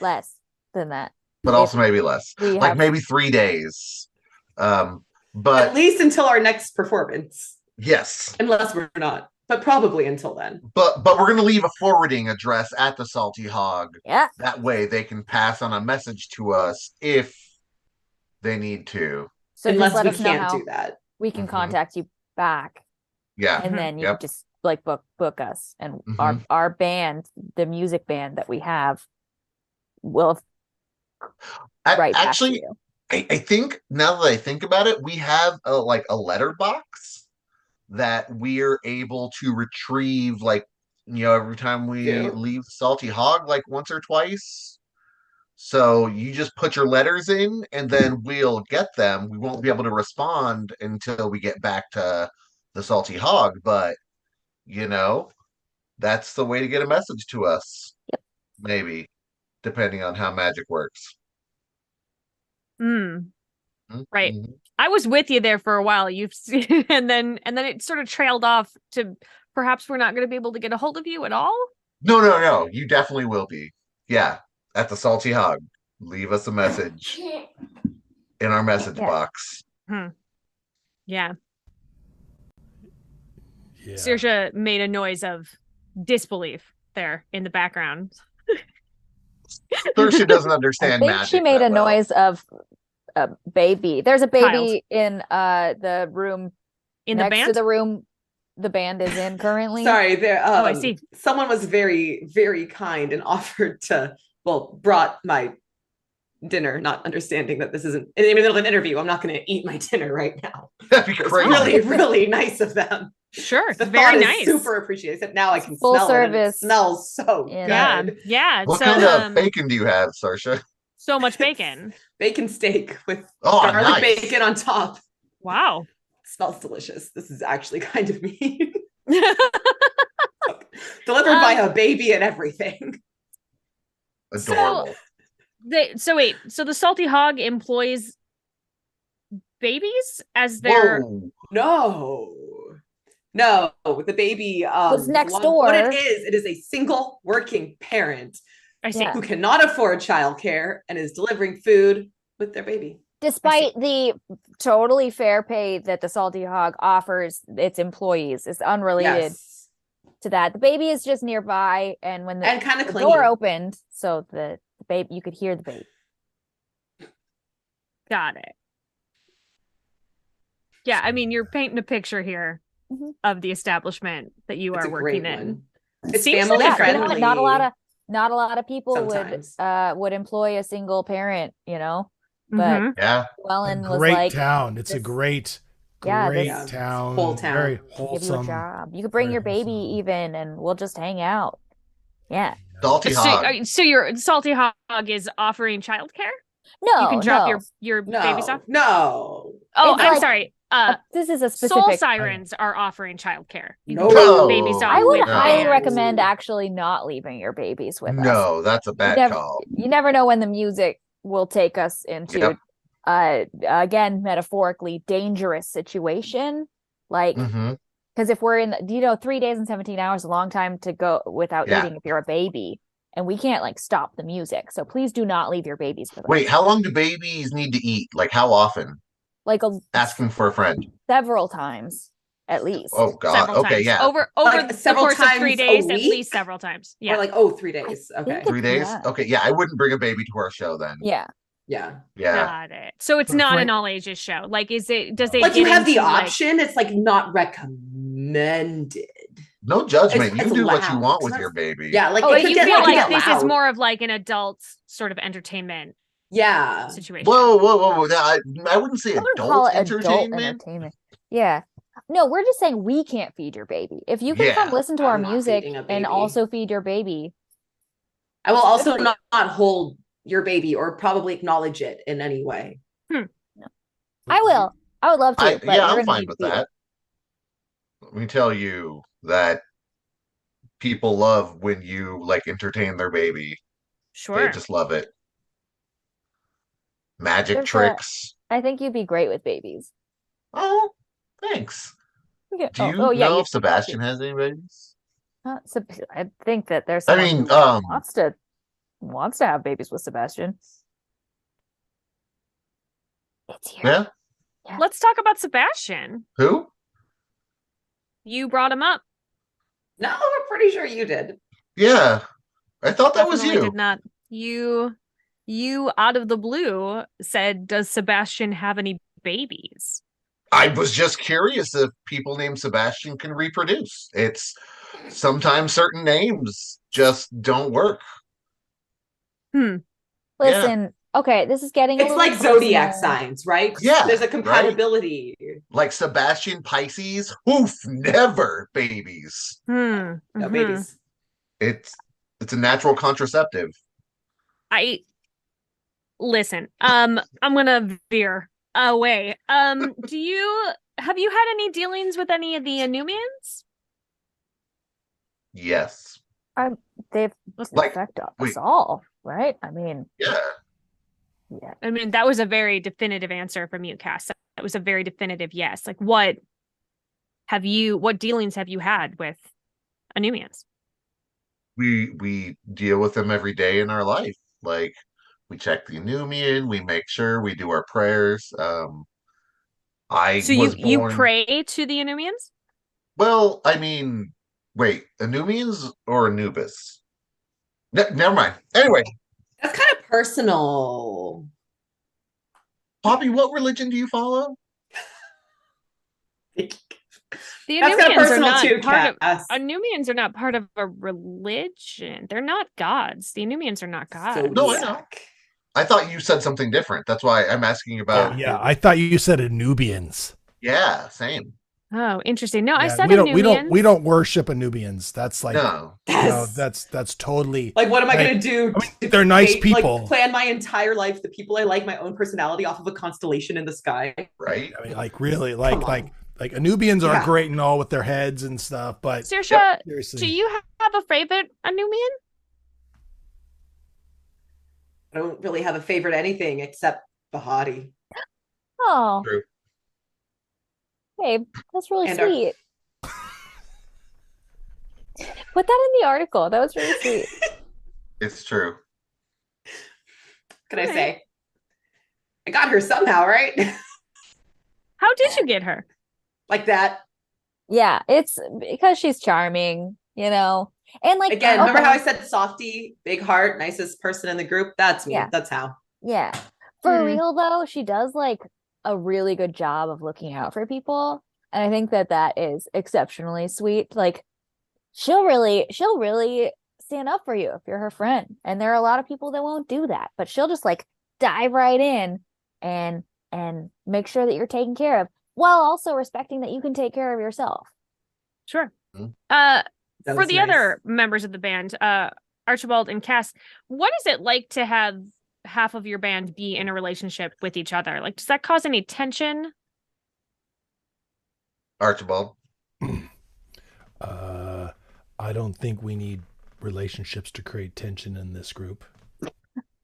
less than that. But also maybe less. Like maybe 3 days. But at least until our next performance. Yes. Unless we're not. But probably until then. But we're going to leave a forwarding address at the Salty Hog. Yeah. That way they can pass on a message to us if they need to. So unless let we us know can't how do that. We can contact you back. Yeah. And then you just like book us. And our band, the music band that we have, will write back to you. I think now that I think about it, we have a letterbox that we're able to retrieve, every time we leave Salty Hog, once or twice. So you just put your letters in, and then we'll get them. We won't be able to respond until we get back to the Salty Hog, but that's the way to get a message to us. Yep. Maybe, depending on how magic works. Right. I was with you there for a while. And then it sort of trailed off to perhaps we're not going to be able to get a hold of you at all. No. You definitely will be. Yeah. At the Salty Hog. Leave us a message in our message box. Yeah. Saoirse made a noise of disbelief there in the background. Saoirse doesn't understand magic. She made a noise of a baby. There's a baby in the room in next the band? to the room the band is in currently. Sorry, there. I see. Someone was very, very kind and offered to, brought my dinner, not understanding that this isn't in the middle of an interview. I'm not going to eat my dinner right now. That'd be It's crazy. really, really nice of them. Sure, The very thought nice. is super appreciated. Except now I can Full smell it. And it service. smells so Yeah, good. yeah. What So, kind of bacon do you have, Saoirse? so much bacon. Bacon steak with Oh, garlic nice. bacon on top. Wow. Smells delicious. This is actually kind of mean. Delivered by a baby and everything. Adorable. So the salty hog employs babies as their No, the baby was next door. What it is a single working parent I see. who cannot afford childcare and is delivering food with their baby. Despite the totally fair pay that the Salty Hog offers its employees, is unrelated to that. The baby is just nearby, and when the kind of door clingy. opened, so the baby, you could hear the baby. Got it. Yeah, I mean, you're painting a picture here of the establishment that you It's are a working great in. one. It's Seems family like You know what? friendly. Not a lot of people Sometimes. would employ a single parent, but Mhm. Yeah. Llewellyn was Great like, town. It's a this- great Yeah, town. whole town. Very give you a wholesome. job. You could bring Very your baby wholesome. even, and we'll just hang out. Yeah. Salty hog. So your salty hog is offering childcare? No, You can drop no. your babies off? No. Oh, It's I'm like sorry. This is a Soul specific. Sirens are offering childcare. You No. can drop babies off. I would with highly bands. recommend actually not leaving your babies with us. No, that's a bad call. You never know when the music will take us into, again, metaphorically dangerous situation. Like, Mm-hmm. because if we're in, 3 days and 17 hours, is a long time to go without Yeah. eating if you're a baby, and we can't like stop the music. So please do not leave your babies with Wait, us. how long do babies need to eat? Like how often? Like Asking for a friend. several times at least. Oh God. Several Okay, times. yeah. Over Like the several course of 3 times a days, at week? least several times. Yeah. Or like 3 days. I think Okay. 3 days? Yeah. Okay, yeah. I wouldn't bring a baby to our show then. Yeah. Yeah. Yeah. Got it. So it's For not Frank- an all ages show. Like, does it Like you get have the into, like- option. It's like not recommended. No judgment. It's You do what you allowed. want with It's your not- baby. Yeah, like Oh, it but could you get, feel it could like get this is loud. more of like an adult sort of entertainment Yeah. situation. Whoa. I wouldn't say I wouldn't call adult it adult entertainment. entertainment. Yeah. No, we're just saying we can't feed your baby. If you can Yeah. come listen to our I'm not music feeding a and baby. also feed your baby, I will also Definitely. not hold your baby or probably acknowledge it in any way. I will. I would love to. but you're I'm gonna fine need with to feed that. Let me tell you that people love when you like entertain their baby. Sure. They just love it. Magic There's tricks. I think you'd be great with babies. Oh, thanks. Yeah. Do you yeah, know you- if Sebastian has any babies? I think that there's I someone mean, who wants to have babies with Sebastian. It's here. Yeah. Let's talk about Sebastian. Who? You brought him up. No, I'm pretty sure you did. Yeah. I thought that was Definitely you. did not. You out of the blue said, "Does Sebastian have any babies?" I was just curious if people named Sebastian can reproduce. It's sometimes certain names just don't work. Listen, okay, this is getting a It's little like zodiac personal. signs, right? Yeah, There's a right? compatibility. Like Sebastian Pisces, oof, never babies. No Mhm. babies. It's a natural contraceptive. Listen, I'm gonna veer away. Have you had any dealings with any of the Anumians? Yes. They've Like, affect us wait. all, right? I mean, Yeah. yeah. I mean, that was a very definitive answer from you, Cass. That was a very definitive yes. Like, what dealings have you had with Anumians? We deal with them every day in our life. Like we check the Numian, we make sure we do our prayers. I So was you born. pray to the Anumians? Well, I mean, wait, Anumians or Anubis? Never mind. Anyway, That's kind of personal. Poppy, what religion do you follow? The That's kind of Anumians are personal not too, part of Cass. Anumians are not part of a religion. They're not gods. The Anumians are not gods. No, I know. Zodiac. I thought you said something different. That's why I'm asking about. Yeah, I thought you said Anubians. Yeah, same. Oh, interesting. No, I Yeah, said we Anubians. don't worship Anubians. That's like No. no, Yes. that's totally Like, what am I like, gonna do I mean, to they're nice create, like, people. plan my entire life, the people I like, my own personality off of a constellation in the sky? Right? I mean, like really, Come on. like Anubians are Yeah. great and all with their heads and stuff, but Saoirse, do seriously, you have a favorite Anubian? I don't really have a favorite anything except Bahati. Oh, True. babe, that's really And our sweet. Put that in the article. That was really sweet. It's true. can I Alright. say? I got her somehow, right? How did you get her? Like that. Yeah, it's because she's charming, And like Again, okay, remember how I said softy, big heart, nicest person in the group? That's me. Yeah. That's how. yeah. For Hmm. real though, she does like a really good job of looking out for people, and I think that is exceptionally sweet. Like she'll really stand up for you if you're her friend. And there are a lot of people that won't do that, but she'll just like dive right in and make sure that you're taken care of while also respecting that you can take care of yourself. Sure. Mhm. That For was the nice. other members of the band, Archibald and Cass, what is it like to have half of your band be in a relationship with each other? Like, does that cause any tension? Archibald. I don't think we need relationships to create tension in this group.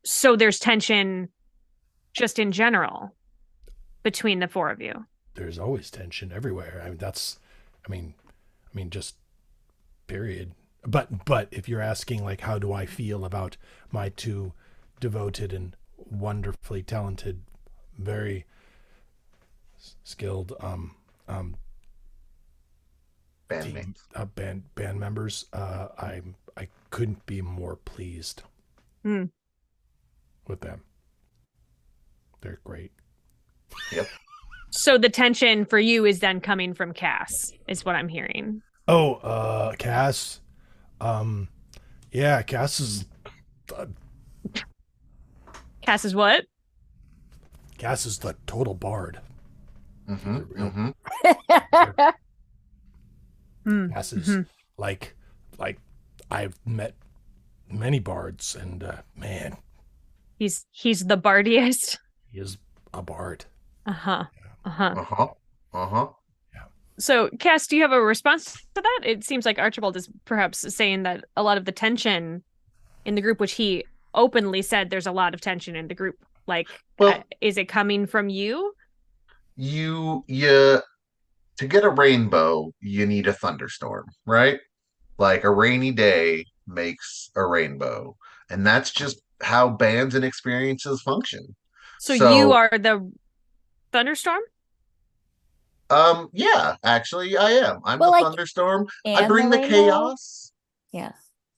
So there's tension just in general between the four of you. There's always tension everywhere. I mean, just period. But if you're asking like how do I feel about my two devoted and wonderfully talented, very skilled Bandmates. band members, I couldn't be more pleased with them. They're great. Yep. So the tension for you is then coming from Cass, is what I'm hearing. Oh, Cass. Yeah, Cass is Cass is what? the total bard. Mm-hmm. Real. Mm-hmm. Cass is like I've met many bards, and man, He's the bardiest. he is a bard. Uh-huh. Uh-huh. Uh-huh. Uh-huh. So, Cass, do you have a response to that? It seems like Archibald is perhaps saying that a lot of the tension in the group, which he openly said there's a lot of tension in the group. Like, Well, is it coming from you? you to get a rainbow, you need a thunderstorm, right? Like a rainy day makes a rainbow. And that's just how bands and experiences function. So So- you are the thunderstorm? Yeah, actually I am. I'm Well, the like, thunderstorm. I and bring the rainbow. chaos. Yeah.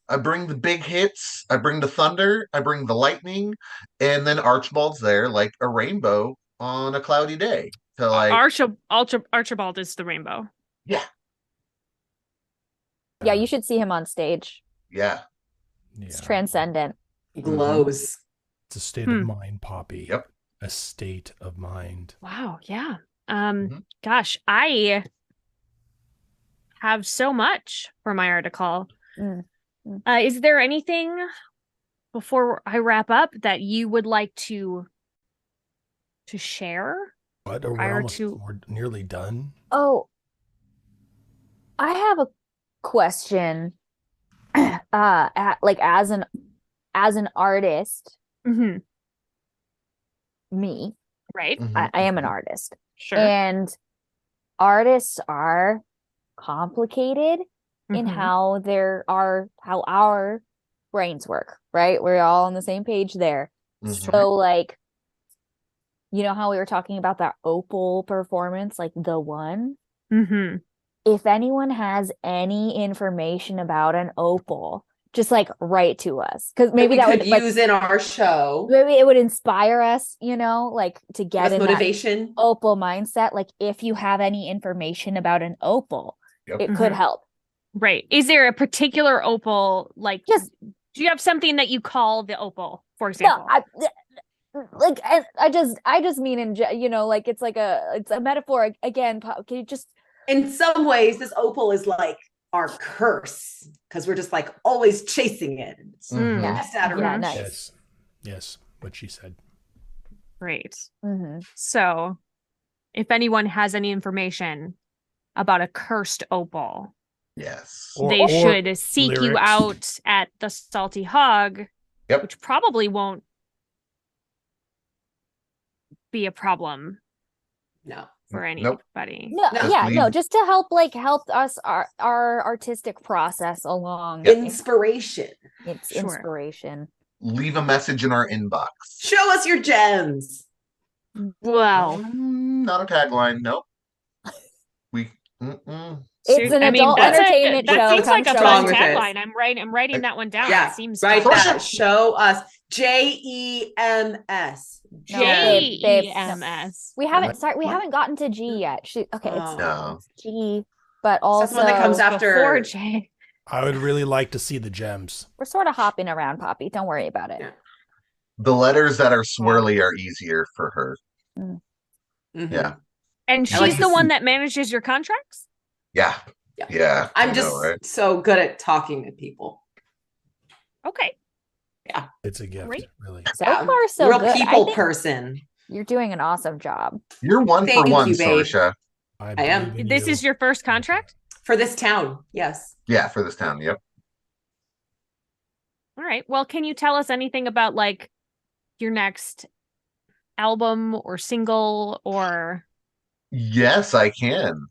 I bring the big hits. I bring the thunder. I bring the lightning. And then Archibald's there like a rainbow on a cloudy day. To like, Archibald is the rainbow. yeah, Yeah, you should see him on stage. yeah. It's transcendent. He glows. It's a state of mind, Poppy. Yep. A state of mind. Wow, yeah. Mhm. Gosh, I have so much for my article. Is there anything before I wrap up that you would like to share? But we're Prior almost to- we're nearly done. Oh, I have a question. Like as an artist, Mm-hmm. me, Right? Mhm. I am an artist, Sure. and artists are complicated in Mhm. how our brains work, right? We're all on the same page there. Mhm. So like, you know how we were talking about that Opal performance, like the one? Mm-hmm. If anyone has any information about an Opal, just like write to us, because maybe we that could would like use in our show. maybe it would inspire us, like to Give get us in that motivation. Opal mindset. Like if you have any information about an Opal, Yep. it could Mhm. help. Right. Is there a particular opal, like, Just do you have something that you call the opal? for No, example. I just mean like it's a metaphor again. Can you just In some ways, this opal is like our curse because we're just like always chasing it. It's Mhm. just out of Yeah, reach. nice. Yes, what she said. Great. Mm-hmm. So, if anyone has any information about a cursed opal, Yes. they should seek you lyrics. out at the Salty Hog, Yep. which probably won't be a problem No. for Nope. anybody. No, No. yeah, no, leave- just to help us our artistic process along. Yep. Inspiration. It's Sure. inspiration. Leave a message in our inbox. Show us your gems. Well, Not a tagline. Nope. We. It's an I mean, adult that's entertainment that show. seems Come like a show fun Wrong with it. tagline. I'm writing that one down. Yeah, It seems write fun. that. Show us JEMS. JEMS. We haven't gotten to G yet. Okay, it's No. G, but So that's the one that comes also after Before J. I would really like to see the gems. we're sort of hopping around, Poppy. Don't worry about it. Yeah. The letters that are swirly are easier for her. Mhm. Yeah. And I like she's to the one see- that manages your contracts? Yeah. Yeah. Yeah. I'm I just know, right? so good at talking to people. Okay. It's a gift, Great. really. So Yeah. far, so Real good. I people think person. you're doing an awesome job. You're one Thank for one, you, babe. Sorsha. I am. believe in This you. is your first contract? For this town. Yes. Yeah, for this town. Yep. All right. Well, can you tell us anything about like your next album or single or Yes, I can.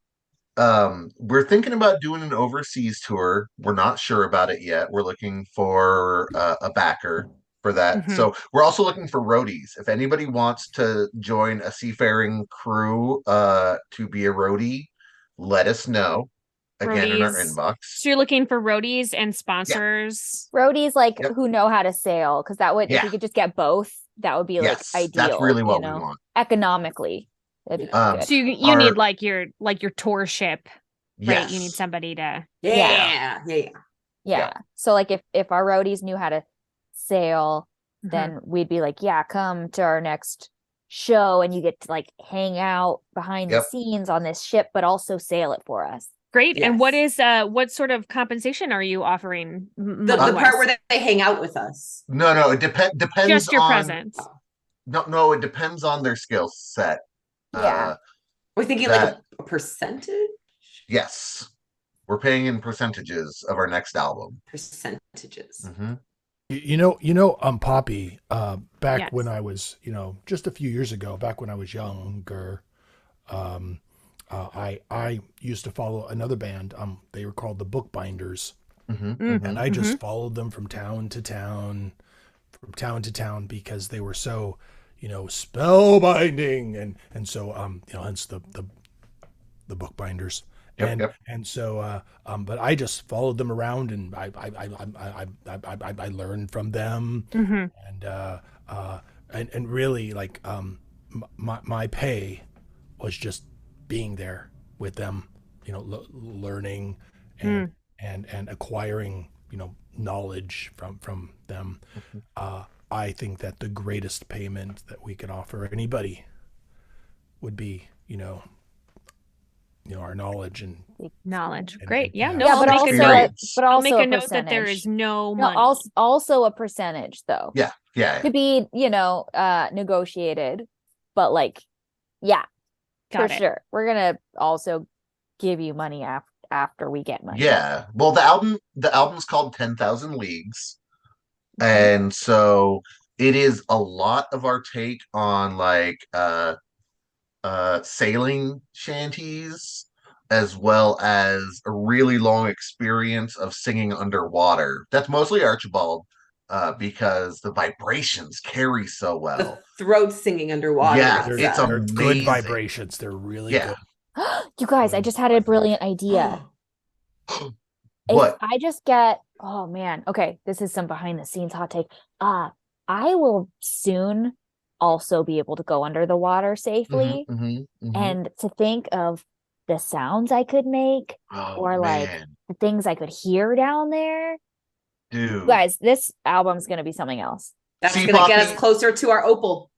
We're thinking about doing an overseas tour. We're not sure about it yet. We're looking for a backer for that. Mhm. So we're also looking for roadies. If anybody wants to join a seafaring crew to be a roadie, let us know. Again, in our Roadies. inbox. so you're looking for roadies and sponsors? Roadies Yep. who know how to sail, because that would if Yeah. we could just get both, that would be Yes, like ideal. that's really what you we know? want. Economically. That'd be good. So you Our- need like your tour ship, right? Yes. You need somebody to Yeah. Yeah. Yeah. So like if our roadies knew how to sail, Mhm. then we'd be like, yeah, come to our next show and you get to like hang out behind the Yep. scenes on this ship, but also sail it for us. Great. And what Yes. is what sort of compensation are you offering? The money-wise? part where they hang out with us. No, it depends Just your on presence. no, it depends on their skill set. Yeah. We're thinking like a percentage? Yes. We're paying in percentages of our next album. Percentages. Mm-hmm. Poppy, back Yes. when I was, just a few years ago, back when I was younger, I used to follow another band. They were called the Bookbinders, Mm-hmm. and I just followed them from town to town, because they were so, spellbinding, and so hence the Bookbinders. Yep. And so, but I just followed them around, and I learned from them, Mhm. and really like my pay was just being there with them, learning and acquiring knowledge from them. I think that the greatest payment that we could offer anybody would be our knowledge and Knowledge. And- Great. and Yeah. past No, Yeah, I'll but make a also note. Experience. but I'll also make a a note that there percentage. is no No, money. also a percentage though. Yeah. To be, negotiated, but like, yeah, Got for it. sure. We're gonna also give you money after we get money. Yeah. Well, the album's called 10,000 Leagues. Mm-hmm. And so it is a lot of our take on like sailing shanties, as well as a really long experience of singing underwater. That's mostly Archibald, because the vibrations carry so The well. throat singing underwater. Yeah, they're, it's they're good amazing. vibrations. They're really Yeah. good. You guys, I just had a brilliant idea. What? If I just get, oh man, okay, this is some behind the scenes hot take. I will soon also be able to go under the water safely. And to think of the sounds I could make, Oh, or like man. the things I could hear down there. Dude. You guys, this album's gonna be something else. That's See, going to get us Poppy, closer to our opal.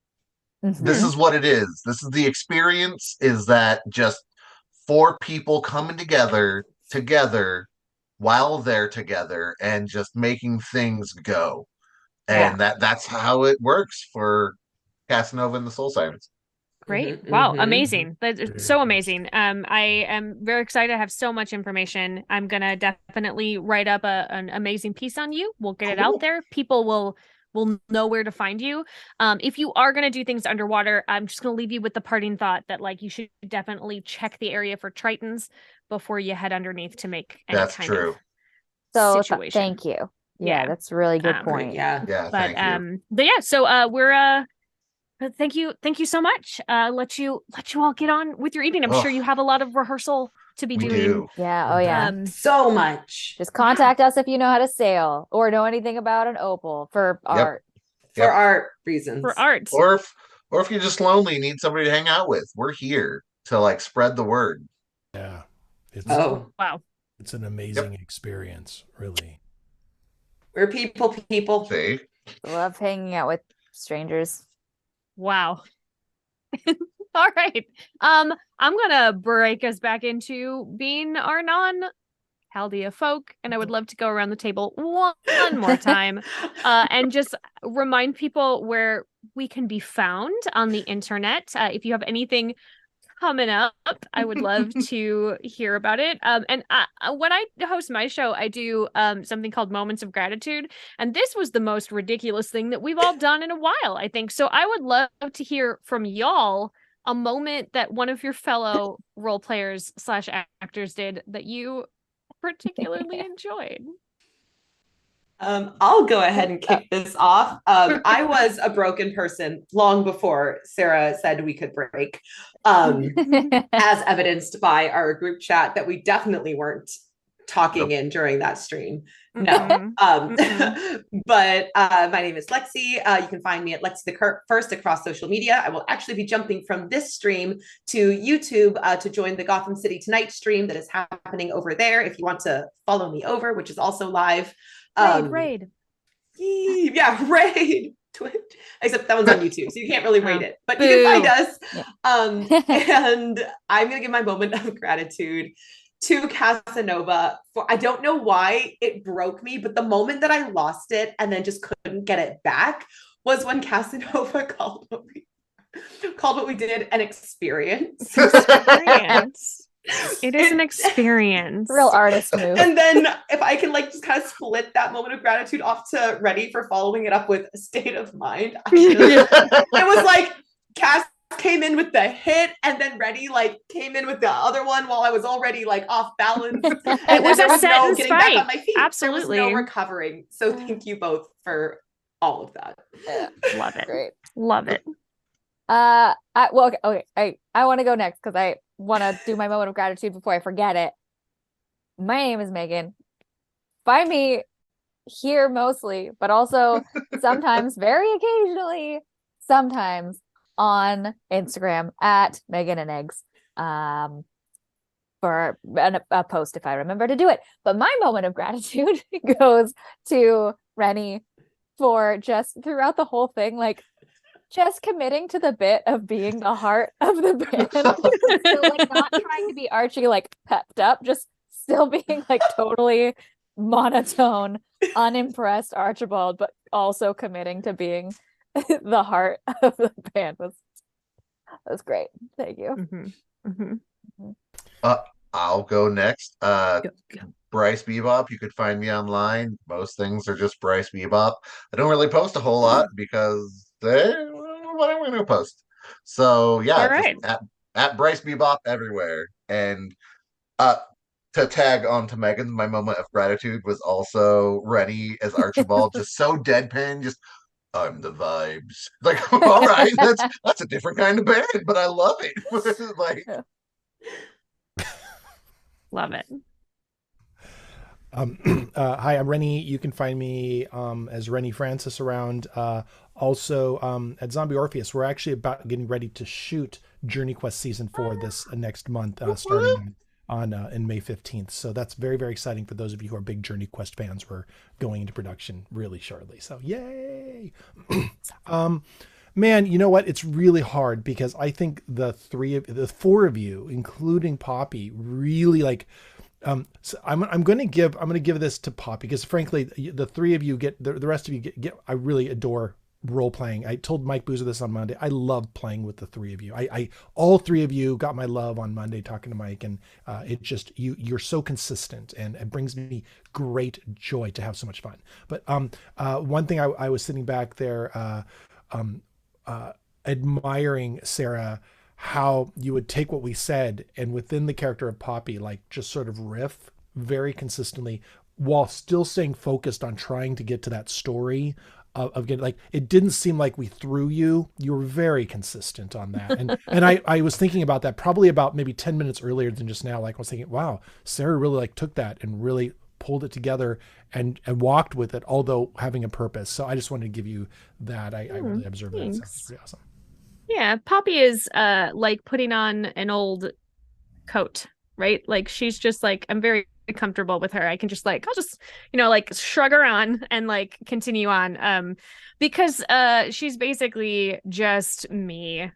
this is what it is. This is the experience, is that just four people coming together while they're together and just making things go. Yeah. And that's how it works for Casanova and the Soul Sirens. Great. Mhm, Wow. mhm. Amazing. That's Very so cool. amazing. I am very excited. I have so much information. I'm gonna definitely write up an amazing piece on you. We'll get it out Cool. there. People will know where to find you. If you are gonna do things underwater, I'm just gonna leave you with the parting thought that like you should definitely check the area for tritons before you head underneath to make any That's kind of true. So situation. thank you. Yeah. that's a really good Um, point. Yeah. Yeah, But thank you. yeah, so we're thank you so much. Let you all get on with your evening. I'm Oh, sure you have a lot of rehearsal to be we doing. do. Yeah. Oh yeah. So much Just contact us if you know how to sail or know anything about an opal for Yep. art. for Yep. art reasons. For art. Or if you're just lonely, need somebody to hang out with, we're here to like spread the word. Yeah. It's Oh, Wow. it's an amazing experience, really. we're people. See? Love hanging out with strangers. Wow. All right. I'm gonna break us back into being our non-Chaldea folk, and I would love to go around the table one more time, and just remind people where we can be found on the internet. If you have anything coming up, I would love to hear about it. And when I host my show, I do something called Moments of Gratitude, and this was the most ridiculous thing that we've all done in a while, I think. So I would love to hear from y'all a moment that one of your fellow role players slash actors did that you particularly enjoyed. I'll go ahead and kick this off. I was a broken person long before Sarah said we could break, as evidenced by our group chat that we definitely weren't talking in during that stream. No. But my name is Lexi. You can find me at Lexi the First across social media. I will actually be jumping from this stream to YouTube to join the Gotham City Tonight stream that is happening over there. If you want to follow me over, which is also live. Raid. Yeah, raid. Twitch. Except that one's on YouTube, so you can't really raid it. But Boo. you can find us. Yeah. And I'm gonna give my moment of gratitude to Casanova for, I don't know why it broke me, but the moment that I lost it and then just couldn't get it back was when Casanova called what we did an experience. Experience. It is an experience. Real artist move. And then if I can like just kind of split that moment of gratitude off to Reddy for following it up with a state of mind. It was like Cass came in with the hit and then Reddy like came in with the other one while I was already like off balance. It was a set and getting back on my spike. feet. Absolutely. There was no recovering. So thank you both for all of that. Love it. Great. Love it. I want to go next because I want to do my moment of gratitude before I forget it. My name is Megan. Find me here mostly, but also sometimes, very occasionally, sometimes on Instagram at Megan and Eggs. For a post if I remember to do it. But my moment of gratitude goes to Rennie for just throughout the whole thing, like just committing to the bit of being the heart of the band. So like not trying to be Archie like pepped up, just still being like totally monotone, unimpressed Archibald, but also committing to being the heart of the band was great. Thank you. I'll go next. Bryce Bebop. You could find me online. Most things are just Bryce Bebop. I don't really post a whole lot because what am I going to post? So yeah, right. just at Bryce Bebop everywhere. And to tag on to Megan, my moment of gratitude was also Rennie as Archibald, just so deadpan, just I'm the vibes. Like, all right, that's a different kind of band, but I love it. Like, love it. Hi, I'm Rennie. You can find me as Rennie Francis around. Also at Zombie Orpheus. We're actually about getting ready to shoot Journey Quest Season 4 this next month, starting on in May 15th. So that's very, very exciting for those of you who are big Journey Quest fans. We're going into production really shortly. So yay! Man, you know what? It's really hard because I think the four of you, including Poppy, really like. So I'm going to give this to Poppy because frankly, the three of you get the rest of you get. I really adore role playing. I told Mike Boozer this on Monday. I love playing with the three of you. I all three of you got my love on Monday talking to Mike, and it just you're so consistent, and it brings me great joy to have so much fun. But one thing I was sitting back there. Admiring, Sarah, how you would take what we said and within the character of Poppy, like just sort of riff very consistently while still staying focused on trying to get to that story of getting, like, it didn't seem like we threw you. You were very consistent on that. And I was thinking about that probably about maybe 10 minutes earlier than just now. Like I was thinking, wow, Sarah really like took that and really pulled it together and walked with it, although having a purpose. So I just wanted to give you that. I really observed that. So it's pretty awesome. Yeah, Poppy is like putting on an old coat, right? Like she's just like, I'm very comfortable with her. I can just like, I'll just, like shrug her on and like continue on. Because she's basically just me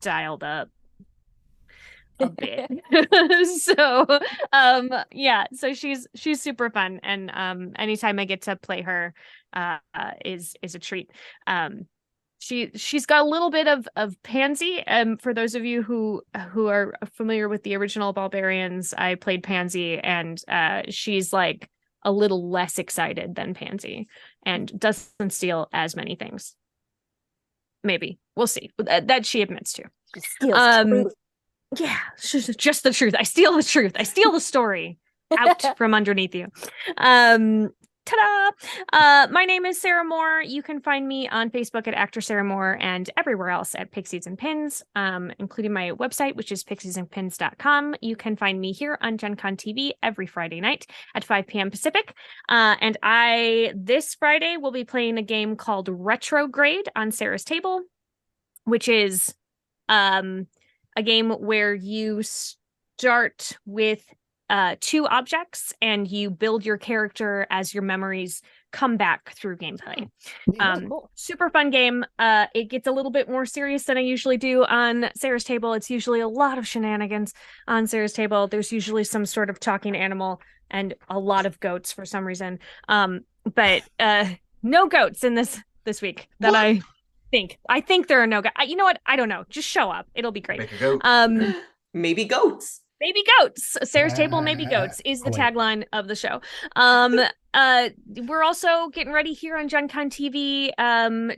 dialed up a bit. So yeah, so she's super fun, and anytime I get to play her is a treat. She's got a little bit of Pansy. For those of you who are familiar with the original Barbarians, I played Pansy, and she's like a little less excited than Pansy and doesn't steal as many things. Maybe we'll see. That she admits to. Truth. Yeah, just the truth. I steal the truth. I steal the story out from underneath you. Ta-da! My name is Sarah Moore. You can find me on Facebook at Actor Sarah Moore and everywhere else at Pixies and Pins, including my website, which is pixiesandpins.com. You can find me here on Gen Con TV every Friday night at 5 p.m. Pacific. And this Friday, will be playing a game called Retrograde on Sarah's Table, which is a game where you start with two objects and you build your character as your memories come back through gameplay. Cool. Super fun game. It gets a little bit more serious than I usually do on Sarah's Table. It's usually a lot of shenanigans on Sarah's Table. There's usually some sort of talking animal and a lot of goats for some reason. But no goats in this week that what? I think there are no goats. You know what? I don't know. Just show up. It'll be great. Make a goat. Maybe goats. Maybe goats. Sarah's Table, maybe goats is the tagline of the show. We're also getting ready here on Gen Con TV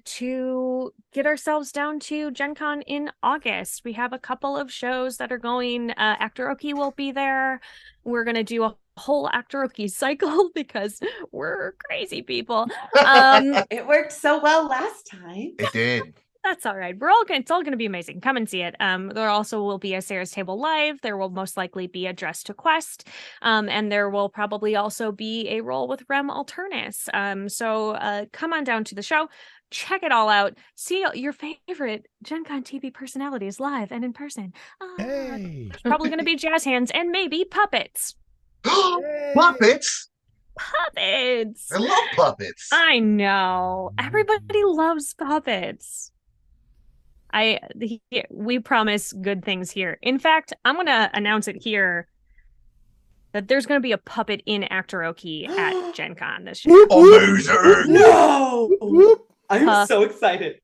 to get ourselves down to Gen Con in August. We have a couple of shows that are going. Actoroke will be there. We're going to do a whole Actoroke cycle because we're crazy people. It worked so well last time. It did. That's all right. It's all going to be amazing. Come and see it. There also will be a Sarah's Table Live. There will most likely be a Dress to Quest. And there will probably also be a roll with Rem Alternus. So come on down to the show. Check it all out. See your favorite Gen Con TV personalities live and in person. Hey. There's probably going to be jazz hands and maybe puppets. Puppets? Puppets. I love puppets. I know. Everybody loves puppets. We promise good things here. In fact, I'm going to announce it here that there's going to be a puppet in Actoroke at Gen Con this year. Amazing! No! I'm so excited.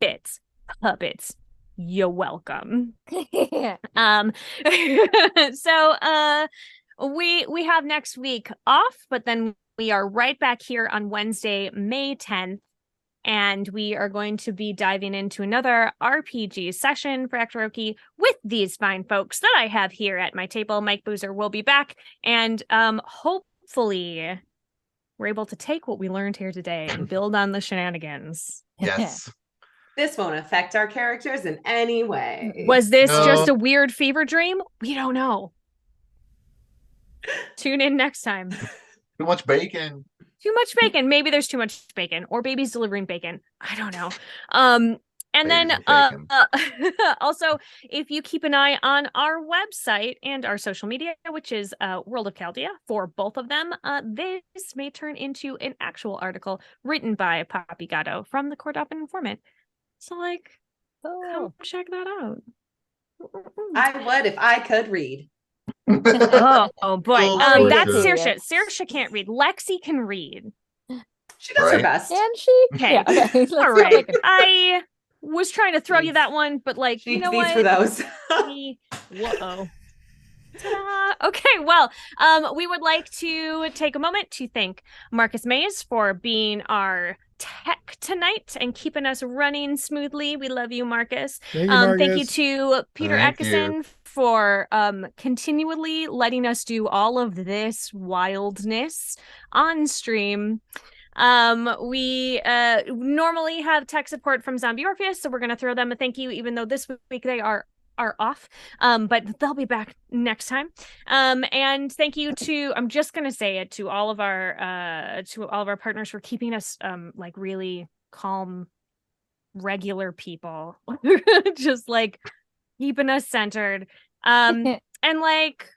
Puppets. You're welcome. Yeah. So we have next week off, but then we are right back here on Wednesday, May 10th. And we are going to be diving into another RPG session for Actoroke with these fine folks that I have here at my table. Mike Boozer will be back. And hopefully we're able to take what we learned here today and build on the shenanigans. Yes. This won't affect our characters in any way. Was this just a weird fever dream? We don't know. Tune in next time. Too much bacon. Too much bacon. Maybe there's too much bacon, or baby's delivering bacon. I don't know. And then Babies are taken. also, if you keep an eye on our website and our social media, which is World of Chaldea for both of them, this may turn into an actual article written by Poppy Gatto from the Court Open Informant. So, like, come check that out. I would if I could read. Oh boy. Oh, That's Saoirse. Saoirse. Saoirse can't read. Lexi can read. She does her Right? best. And she? Okay. Yeah, okay. Let's All not right. make it- I was trying to throw you that one, but like, She you know needs what? for those. Whoa. Ta-da. Okay, well, we would like to take a moment to thank Marcus Mays for being our tech tonight and keeping us running smoothly. We love you, Marcus. Thank you, Marcus. Thank you to Peter Thank Atkinson for continually letting us do all of this wildness on stream. We normally have tech support from Zombie Orpheus, so we're gonna throw them a thank you, even though this week they are off, but they'll be back next time. And thank you to, I'm just gonna say it, to all of our partners for keeping us like really calm, regular people, just like keeping us centered. And like,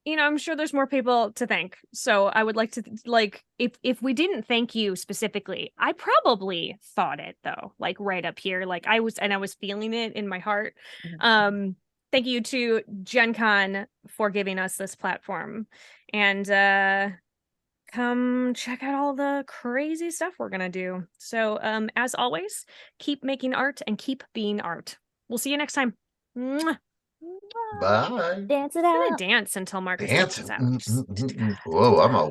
you know, I'm sure there's more people to thank. So I would like to, like, if we didn't thank you specifically, I probably thought it though, like right up here, like I was feeling it in my heart. Thank you to Gen Con for giving us this platform, and come check out all the crazy stuff we're gonna do. So as always, keep making art and keep being art. We'll see you next time. Mwah. Bye. Dance it I'm gonna out. dance until Marcus Dancing. takes us out. Whoa, I'm a